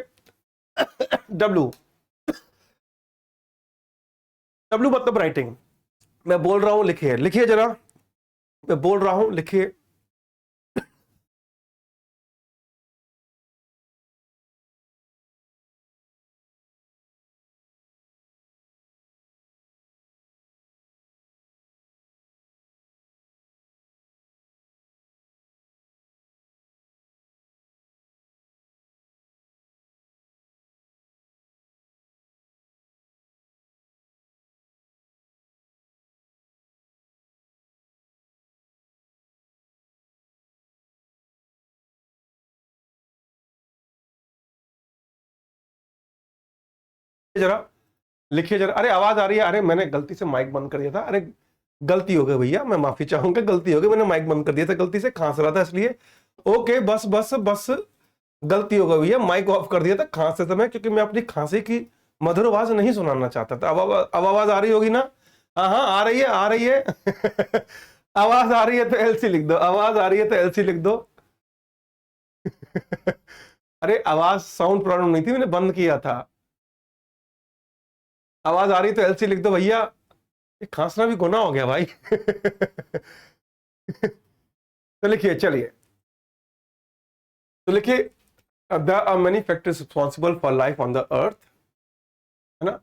डब्ल्यू, डब्ल्यू मतलब राइटिंग, मैं बोल रहा हूं लिखिए, लिखिए जरा, मैं बोल रहा हूं लिखिए। जरा लिखिए जरा, अरे आवाज आ रही है, अरे मैंने गलती से माइक बंद कर दिया था, अरे गलती हो गई भैया, मैं माफी चाहूंगा, गलती हो गई, मैंने माइक बंद कर दिया था गलती से, खांस रहा था इसलिए। ओके बस बस बस, गलती हो गई भैया, माइक ऑफ कर दिया था खांसते समय, क्योंकि मैं अपनी खांसी की मधुर आवाज नहीं सुनाना चाहता था। अब आवाज आ रही होगी ना, हाँ हाँ आ रही है, आ रही है आवाज आ रही है तो एलसी लिख दो, आवाज आ रही है तो एलसी लिख दो अरे आवाज साउंड प्रॉब्लम नहीं थी, मैंने बंद किया था। आवाज आ रही तो एलसी लिख दो भैया, ये खांसना भी गुनाह हो गया भाई। तो लिखिए, चलिए, तो लिखिए, there are many factors responsible for life on the earth, है ना।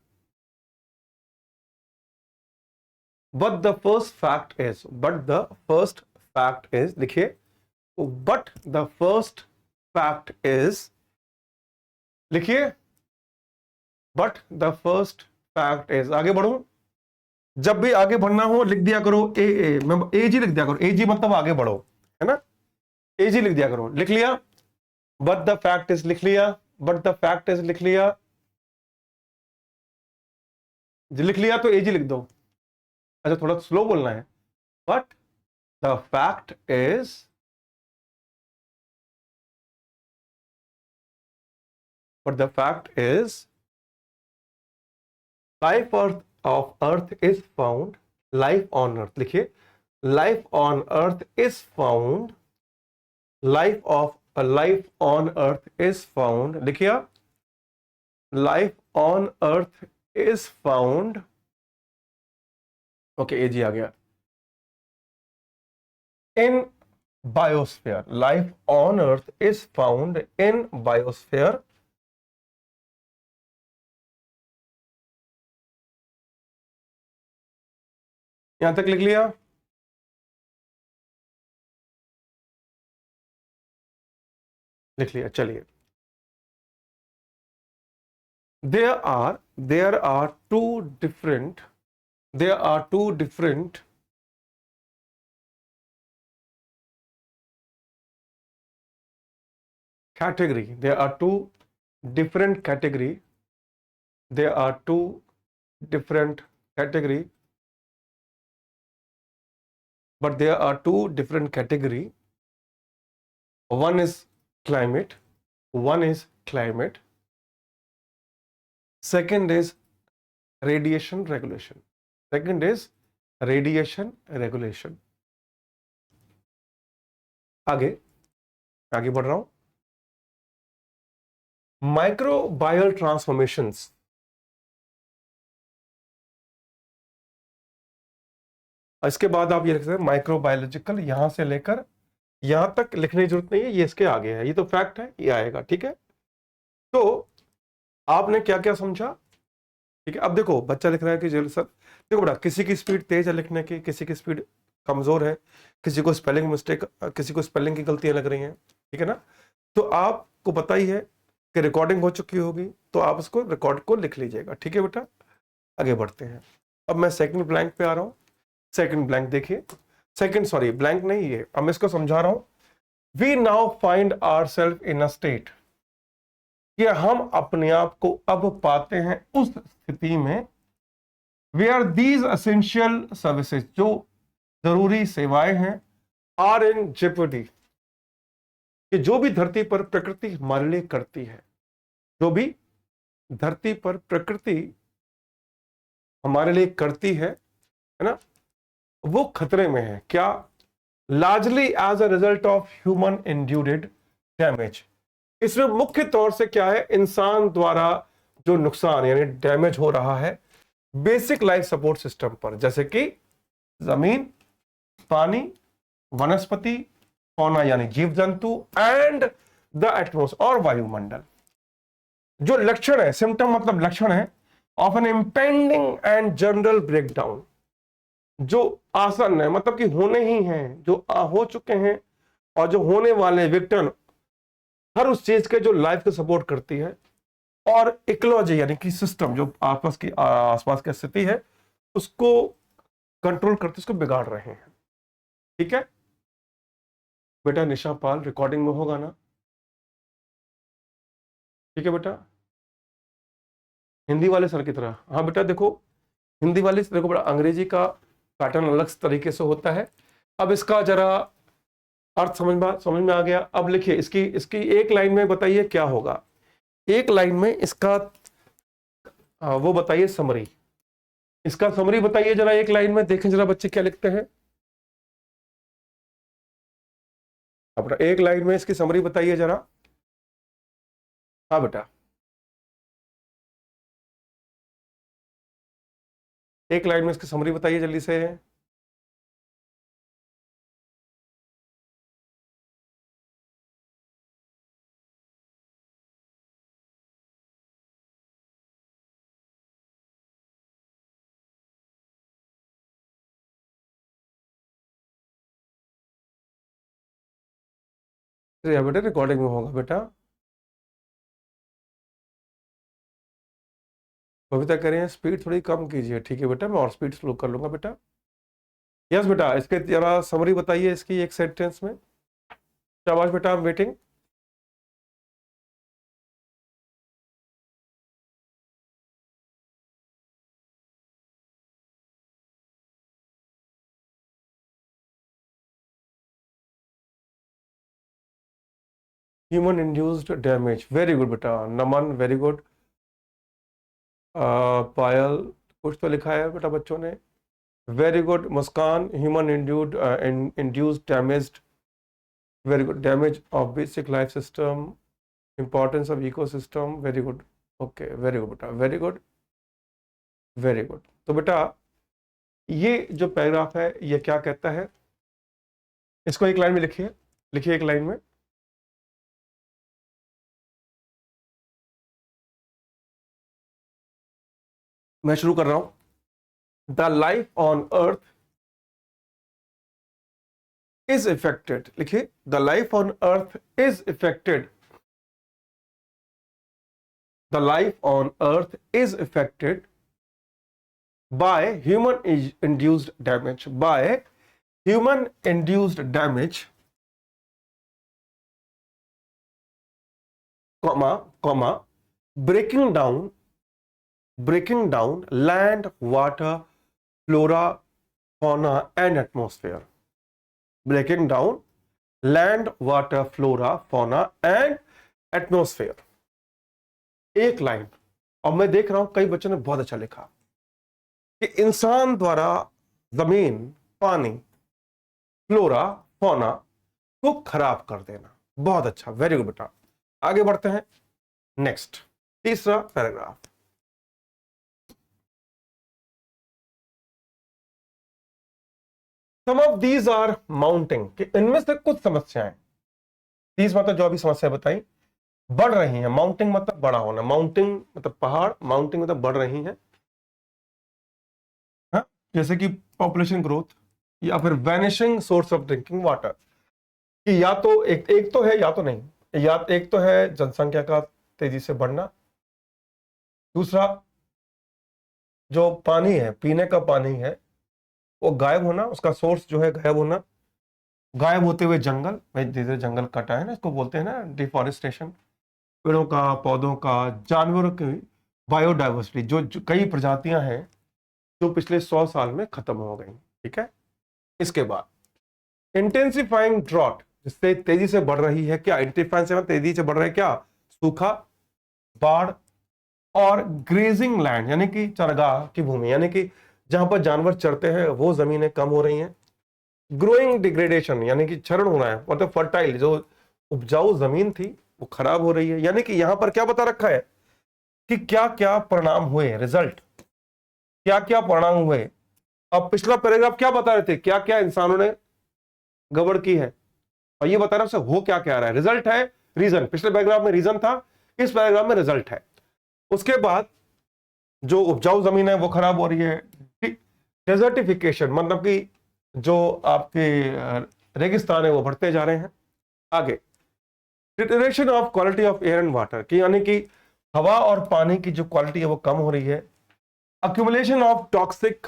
But the first fact is, but the first fact is, लिखिए, but the first fact is, लिखिए, but the first fact is, आगे बढ़ो, जब भी आगे बढ़ना हो लिख दिया करो ए, मैं ए जी लिख दिया करो, ए जी मतलब आगे बढ़ो, है ना, ए जी लिख दिया करो, लिख लिया, बट द फैक्ट इज लिख लिया, बट द फैक्ट इज लिख लिया, लिख लिया तो ए जी लिख दो। अच्छा, थोड़ा स्लो बोलना है, but the fact is, but the fact is, life of earth is found, life on earth, लिखिए, life on earth is found, life on earth is found, लिखिए, life on earth is found, okay ए जी आ गया, in biosphere, life on earth is found in biosphere, यहां तक लिख लिया, लिख लिया, चलिए, there are two different, there are two different category, there are two different category, there are two different category, but there are two different category, one is climate, one is climate, second is radiation regulation, second is radiation regulation, आगे आगे बढ़ रहा हूं, microbial transformations, इसके बाद आप ये लिख सकते हैं माइक्रोबायोलॉजिकल, यहां से लेकर यहां तक लिखने की जरूरत नहीं है, ये इसके आगे है, ये तो फैक्ट है, ये आएगा, ठीक है। तो आपने क्या क्या समझा, ठीक है। अब देखो बच्चा लिख रहा है कि जेल सर, देखो बेटा, किसी की स्पीड तेज है लिखने की, किसी की स्पीड कमजोर है, किसी को स्पेलिंग मिस्टेक, किसी को स्पेलिंग की गलतियां लग रही हैं, ठीक है ना। तो आपको पता ही है कि रिकॉर्डिंग हो चुकी होगी, तो आप उसको रिकॉर्ड को लिख लीजिएगा, ठीक है बेटा। आगे बढ़ते हैं, अब मैं सेकंड ब्लैंक पे आ रहा हूं, सेकंड ब्लैंक देखिए, सेकंड सॉरी ब्लैंक नहीं, ये अब मैं इसको समझा रहा हूं। We now find ourselves in a state, कि हम अपने आप को अब पाते हैं उस स्थिति में, वेयर दीज एसेंशियल सर्विसेज, जो जरूरी सेवाएं हैं, आर इन जेपर्डी, कि जो भी धरती पर प्रकृति हमारे लिए करती है, जो भी धरती पर प्रकृति हमारे लिए करती है ना, वो खतरे में है, क्या, largely as a result of human induced damage, इसमें मुख्य तौर से क्या है, इंसान द्वारा जो नुकसान यानी डैमेज हो रहा है बेसिक लाइफ सपोर्ट सिस्टम पर, जैसे कि जमीन, पानी, वनस्पति, फौना यानी जीव जंतु, एंड द एटमॉस्फेयर और वायुमंडल। जो लक्षण है, सिम्टम मतलब लक्षण है, of an impending and general breakdown, जो आसन है मतलब कि होने ही हैं, जो हो चुके हैं और जो होने वाले विक्टिम, हर उस चीज के जो लाइफ को सपोर्ट करती है, और इकोलॉजी यानी कि सिस्टम, जो आसपास की स्थिति है उसको कंट्रोल करते, उसको बिगाड़ रहे हैं, ठीक है बेटा। निशा पाल रिकॉर्डिंग में होगा ना, ठीक है बेटा। हिंदी वाले सर की तरह, हाँ बेटा देखो, हिंदी वाले देखो बेटा, अंग्रेजी का पैटर्न अलग तरीके से होता है। अब इसका जरा अर्थ समझ में आ गया। अब लिखिए, इसकी इसकी एक लाइन में बताइए क्या होगा, एक लाइन में इसका वो बताइए समरी, इसका समरी बताइए जरा एक लाइन में, देखें जरा बच्चे क्या लिखते हैं। अपना एक लाइन में इसकी समरी बताइए जरा, हाँ बेटा। एक लाइन में इसकी समरी बताइए जल्दी से। बेटा रिकॉर्डिंग में होगा बेटा। कविता कह रहे हैं स्पीड थोड़ी कम कीजिए। ठीक है बेटा, मैं और स्पीड स्लो कर लूंगा बेटा। यस बेटा, इसके जरा समरी बताइए इसकी एक सेंटेंस में। शाबाश बेटा, आई am waiting. Human induced damage, very good बेटा। नमन, वेरी गुड। पायल, कुछ तो लिखा है बेटा बच्चों ने। Very good. Muskan, human induced damage, very good. Damage of basic life system, importance of ecosystem, very good. Okay, very good बेटा, वेरी गुड, वेरी गुड। तो बेटा ये जो पैराग्राफ है ये क्या कहता है, इसको एक लाइन में लिखिए। लिखिए एक लाइन में। मैं शुरू कर रहा हूं। The life on earth is affected, लिखिए, the life on earth is affected, the life on earth is affected by human induced damage, by human induced damage, comma breaking down land, water, flora, fauna and atmosphere, breaking down land, water, flora, fauna and atmosphere। एक line. और मैं देख रहा हूं कई बच्चों ने बहुत अच्छा लिखा कि इंसान द्वारा जमीन, पानी, फ्लोरा, फौना को खराब कर देना। बहुत अच्छा, वेरी गुड बेटा। आगे बढ़ते हैं। नेक्स्ट, तीसरा paragraph. Some of these are mounting, कि इनमें से कुछ समस्याएं, तीस मतलब जो अभी समस्या बताई, बढ़ रही हैं। माउंटिंग मतलब बड़ा होना, माउंटिंग मतलब पहाड़, माउंटिंग मतलब बढ़ रही हैं। हाँ? जैसे कि पॉपुलेशन ग्रोथ या फिर vanishing source of drinking water, कि या तो एक तो है या तो नहीं। या एक तो है जनसंख्या का तेजी से बढ़ना, दूसरा जो पानी है, पीने का पानी है, वो गायब होना, उसका सोर्स जो है गायब होना, गायब होते हुए जंगल, भाई धीरे धीरे जंगल कटा है ना, इसको बोलते हैं ना डिफॉरेस्टेशन। पेड़ों का, पौधों का, जानवरों की बायोडाइवर्सिटी, जो कई प्रजातियां हैं जो पिछले 100 साल में खत्म हो गई। ठीक है। इसके बाद इंटेंसिफाइंग ड्रॉट, जिससे तेजी से बढ़ रही है क्या, इंटेंसिफाइंग से तेजी से बढ़ रहा है क्या, सूखा, बाढ़, और ग्रेजिंग लैंड यानी कि चरगाह की भूमि, यानी कि जहां पर जानवर चरते हैं वो जमीनें कम हो रही हैं। ग्रोइंग डिग्रेडेशन यानी कि क्षरण हो रहा है, मतलब फर्टाइल जो उपजाऊ जमीन थी वो खराब हो रही है। यानी कि यहां पर क्या बता रखा है कि क्या क्या परिणाम हुए, रिजल्ट क्या क्या परिणाम हुए। अब पिछला पैराग्राफ क्या बता रहे थे, क्या क्या इंसानों ने गड़बड़ की है, और ये बता रहा है हो क्या क्या रहा है। रिजल्ट है, रीजन, पिछले पैराग्राफ में रीजन था, इस पैराग्राफ में रिजल्ट है। उसके बाद जो उपजाऊ जमीन है वो खराब हो रही है। डेजर्टिफिकेशन मतलब कि जो आपके रेगिस्तान है वो बढ़ते जा रहे हैं। आगे deterioration of quality of air and water, की यानी कि हवा और पानी की जो क्वालिटी है वो कम हो रही है। Accumulation of toxic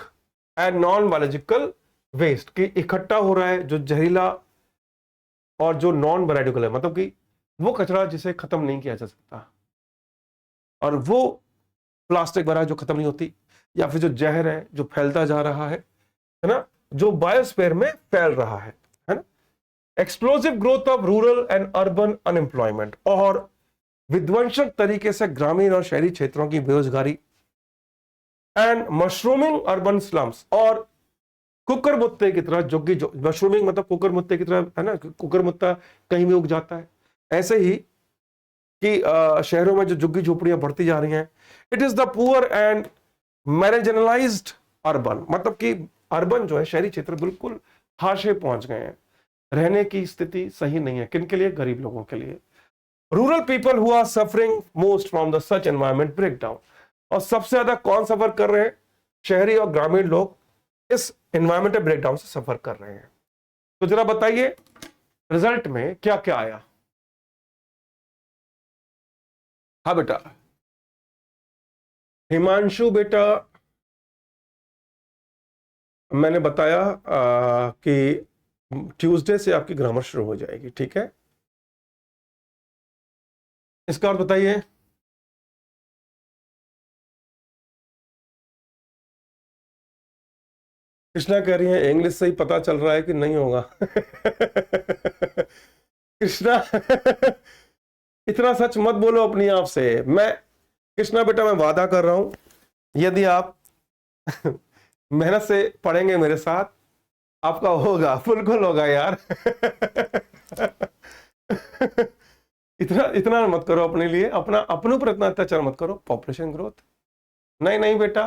and non biological waste, की इकट्ठा हो रहा है जो जहरीला और जो नॉन बायोलॉजिकल है, मतलब कि वो कचरा जिसे खत्म नहीं किया जा सकता, और वो प्लास्टिक वगैरह जो खत्म नहीं होती, या फिर जो जहर है जो फैलता जा रहा है ना, जो बायोस्फीयर में फैल रहा है ना। Explosive growth of rural and urban unemployment, और विध्वंसक तरीके से ग्रामीण और शहरी क्षेत्रों की बेरोजगारी। एंड मशरूमिंग अर्बन स्लम्स, और कुकर मुत्ते की तरह, जो मशरूमिंग मतलब कुकर मुत्ते की तरह है ना, कुकर मुत्ता कहीं भी उग जाता है, ऐसे ही कि शहरों में जो झुग्गी झोपड़ियां बढ़ती जा रही हैं। It is the poor and marginalized urban, मतलब कि अर्बन जो है, शहरी क्षेत्र बिल्कुल हाशिए पहुंच गए हैं, रहने की स्थिति सही नहीं है। किन के लिए? गरीब लोगों के लिए। Rural people who are suffering most from the such environment breakdown. और सबसे ज्यादा कौन सफर कर रहे हैं? शहरी और ग्रामीण लोग इस एनवायरमेंटल ब्रेकडाउन से सफर कर रहे हैं। तो जरा बताइए रिजल्ट में क्या क्या आया। हाँ बेटा, हिमांशु बेटा, मैंने बताया कि ट्यूसडे से आपकी ग्रामर शुरू हो जाएगी, ठीक है। इसका और बताइए। कृष्णा कह रही है इंग्लिश से ही पता चल रहा है कि नहीं होगा। कृष्णा, इतना सच मत बोलो अपनी आप से। मैं कृष्णा बेटा, मैं वादा कर रहा हूं, यदि आप मेहनत से पढ़ेंगे मेरे साथ, आपका होगा, बिल्कुल होगा यार। इतना इतना मत करो अपने लिए, अपने ऊपर इतना अत्याचार मत करो। पॉपुलेशन ग्रोथ, नहीं नहीं बेटा,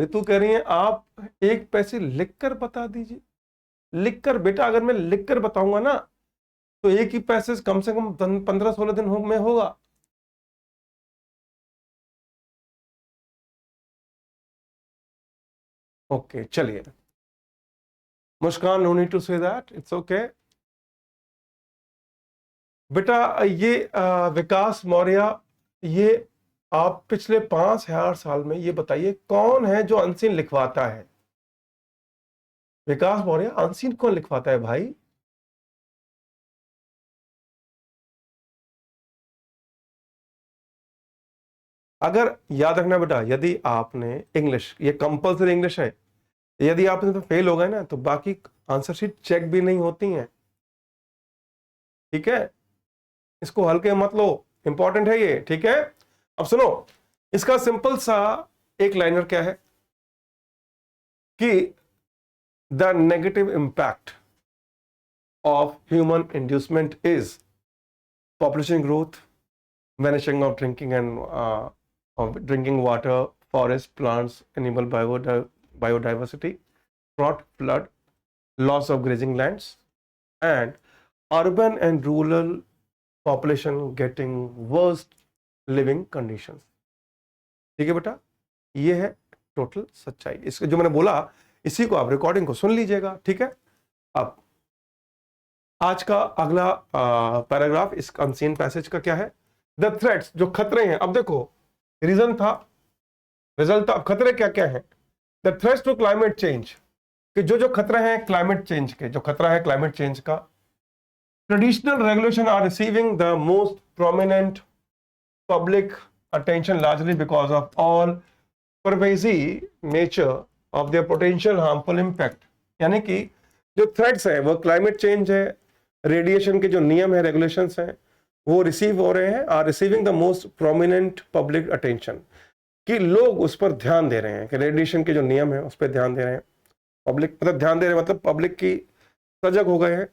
ऋतु कह रही है आप एक पैसे लिखकर बता दीजिए। लिखकर बेटा, अगर मैं लिखकर बताऊंगा ना तो एक ही पैसे से कम 15-16 दिन में होगा। ओके चलिए, Muskan, no need to say that, it's okay. बेटा ये विकास मौर्य, ये आप पिछले 5,000 साल में ये बताइए कौन है जो अनसीन लिखवाता है? विकास मौर्य, अनसीन कौन लिखवाता है भाई? अगर याद रखना बेटा, यदि आपने इंग्लिश, ये कंपल्सरी इंग्लिश है, यदि आप इसमें फेल हो गए ना तो बाकी आंसर शीट चेक भी नहीं होती हैं, ठीक है। इसको हल्के मत लो, इंपॉर्टेंट है ये, ठीक है। अब सुनो, इसका सिंपल सा एक लाइनर क्या है कि the negative impact of human inducement is population growth, vanishing of drinking and of drinking water, forest, plants, animal biodiversity, drought, flood, loss of grazing lands, and urban and rural population getting worse living conditions। ठीक है बेटा, ये है total सच्चाई। इसके जो मैंने बोला, इसी को आप रिकॉर्डिंग को सुन लीजिएगा, ठीक है। अब आज का अगला पैराग्राफ इस अनसीन पैसेज का क्या है? द थ्रेट्स, जो खतरे हैं। अब देखो, रीजन था, रिजल्ट था, अब खतरे क्या क्या है? The threats to climate change, कि जो जो खतरे हैं क्लाइमेट चेंज के, जो खतरा है क्लाइमेट चेंज का। Traditional regulation are receiving the most prominent public attention largely because of all pervasive nature of their potential harmful impact. यानी कि जो थ्रेट्स है वो क्लाइमेट चेंज है, रेडिएशन के जो नियम है, रेगुलेशंस हैं, वो रिसीव हो रहे हैं, are receiving the most prominent public attention, कि लोग उस पर ध्यान दे रहे हैं, कि रेडिएशन के जो नियम है उस पर ध्यान दे रहे हैं। पब्लिक मतलब ध्यान दे रहे हैं, मतलब पब्लिक की सजग हो गए हैं।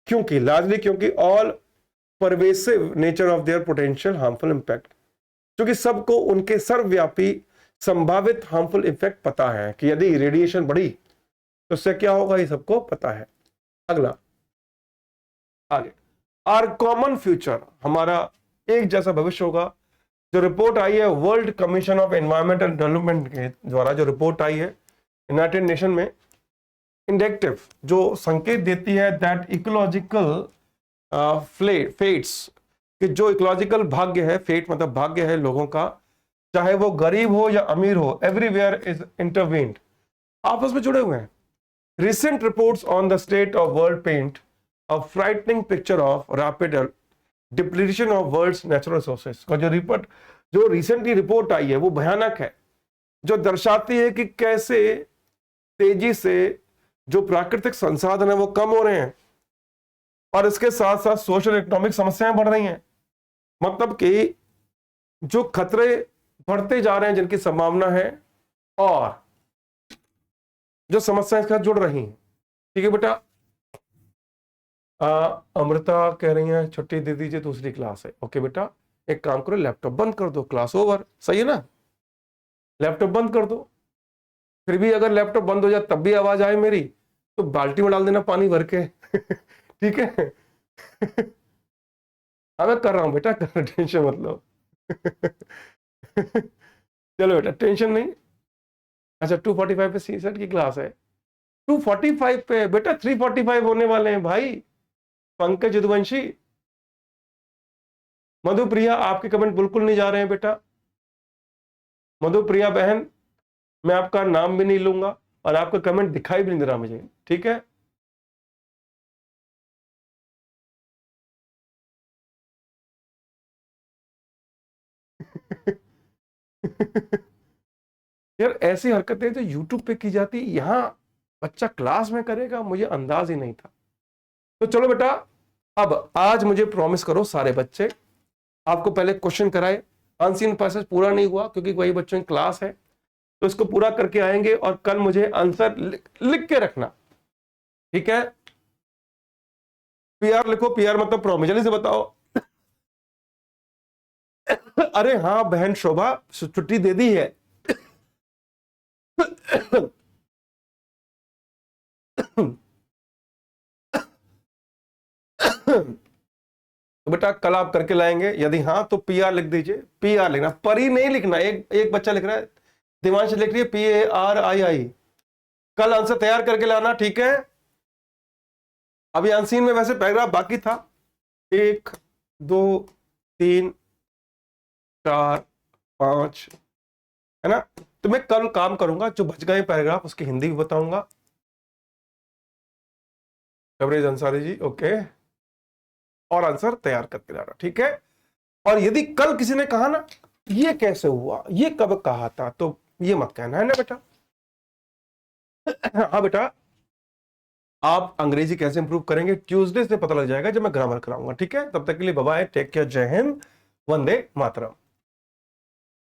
क्योंकि लार्जली, क्योंकि all pervasive nature of their potential harmful impact, क्योंकि सबको उनके सर्वव्यापी संभावित हार्मफुल इफेक्ट पता है कि यदि रेडिएशन बढ़ी तो उससे क्या होगा, ये सबको पता है। अगला, आगे, आर कॉमन फ्यूचर, हमारा एक जैसा भविष्य होगा। जो रिपोर्ट आई है world commission of environmental development के द्वारा, जो रिपोर्ट आई है यूनाइटेड नेशन में, इंडेक्टिव, जो संकेत देती है दैट इकोलॉजिकल फेट्स, कि जो इकोलॉजिकल भाग्य है, फेट मतलब भाग्य है लोगों का, चाहे वो गरीब हो या अमीर हो, एवरीवेयर इज इंटरवीन्ड, आपस में जुड़े हुए हैं। Recent reports on the state of world paint a frightening picture of rapid depletion of world's natural resources। का जो रिपोर्ट, जो रिसेंटली रिपोर्ट आई है वो भयानक है, जो दर्शाती है कि कैसे तेजी से जो प्राकृतिक संसाधन है वो कम हो रहे हैं, और इसके साथ साथ सोशल इकोनॉमिक समस्याएं बढ़ रही हैं। मतलब कि जो खतरे बढ़ते जा रहे हैं, जिनकी संभावना है, और जो समस्याएं इसके साथ जुड़ रही हैं। ठीक है बेटा। अमृता कह रही है छुट्टी दे दीजिए, दूसरी क्लास है। ओके बेटा, एक काम करो, लैपटॉप बंद कर दो, क्लास ओवर। सही है ना, लैपटॉप बंद कर दो। फिर भी अगर लैपटॉप बंद हो जाए तब भी आवाज आए मेरी, तो बाल्टी में डाल देना पानी भर के। ठीक है। हाँ मैं कर रहा हूं बेटा, टेंशन मत लो। चलो बेटा, टेंशन नहीं। अच्छा 2:45 पे सी सेट की क्लास है। 2:45 पे बेटा, 3:45 होने वाले हैं भाई। पंकज यदुवंशी, मधुप्रिया, आपके कमेंट बिल्कुल नहीं जा रहे हैं बेटा। मधुप्रिया बहन, मैं आपका नाम भी नहीं लूंगा और आपका कमेंट दिखाई भी नहीं दे रहा मुझे। ठीक है। यार ऐसी हरकतें जो YouTube पे की जाती है, यहां बच्चा क्लास में करेगा, मुझे अंदाज ही नहीं था। तो चलो बेटा, अब आज मुझे प्रॉमिस करो सारे बच्चे, आपको पहले क्वेश्चन कराए, अनसीन पैसेज पूरा नहीं हुआ क्योंकि वही बच्चों की क्लास है, तो इसको पूरा करके आएंगे और कल मुझे आंसर लिख के रखना। ठीक है। पीआर लिखो, पीआर मतलब प्रॉमिस, जल्दी से बताओ। अरे हाँ बहन शोभा, छुट्टी दे दी है। तो बेटा कल आप करके लाएंगे, यदि हाँ तो पीआर लिख दीजिए। पीआर लिखना, परी नहीं लिखना। एक एक बच्चा लिख रहा है, दिवांश लिख रही है PARII। कल आंसर तैयार करके लाना, ठीक है। अभी अनसीन में वैसे पैराग्राफ बाकी था, 1 2 3 4 5, है ना। तो मैं कल काम करूंगा, जो बच गए पैराग्राफ उसकी हिंदी भी बताऊंगा। Coverage Ansari ji, okay. और आंसर तैयार करके लाना, ठीक है। और यदि कल किसी ने कहा ना ये कैसे हुआ, ये कब कहा था, तो ये मत कहना, है ना बेटा। हाँ बेटा, आप अंग्रेजी कैसे इंप्रूव करेंगे ट्यूसडे से पता लग जाएगा जब मैं ग्रामर कराऊंगा। ठीक है, तब तक के लिए बाय बाय, टेक केयर, जय हिंद, वंदे मातरम।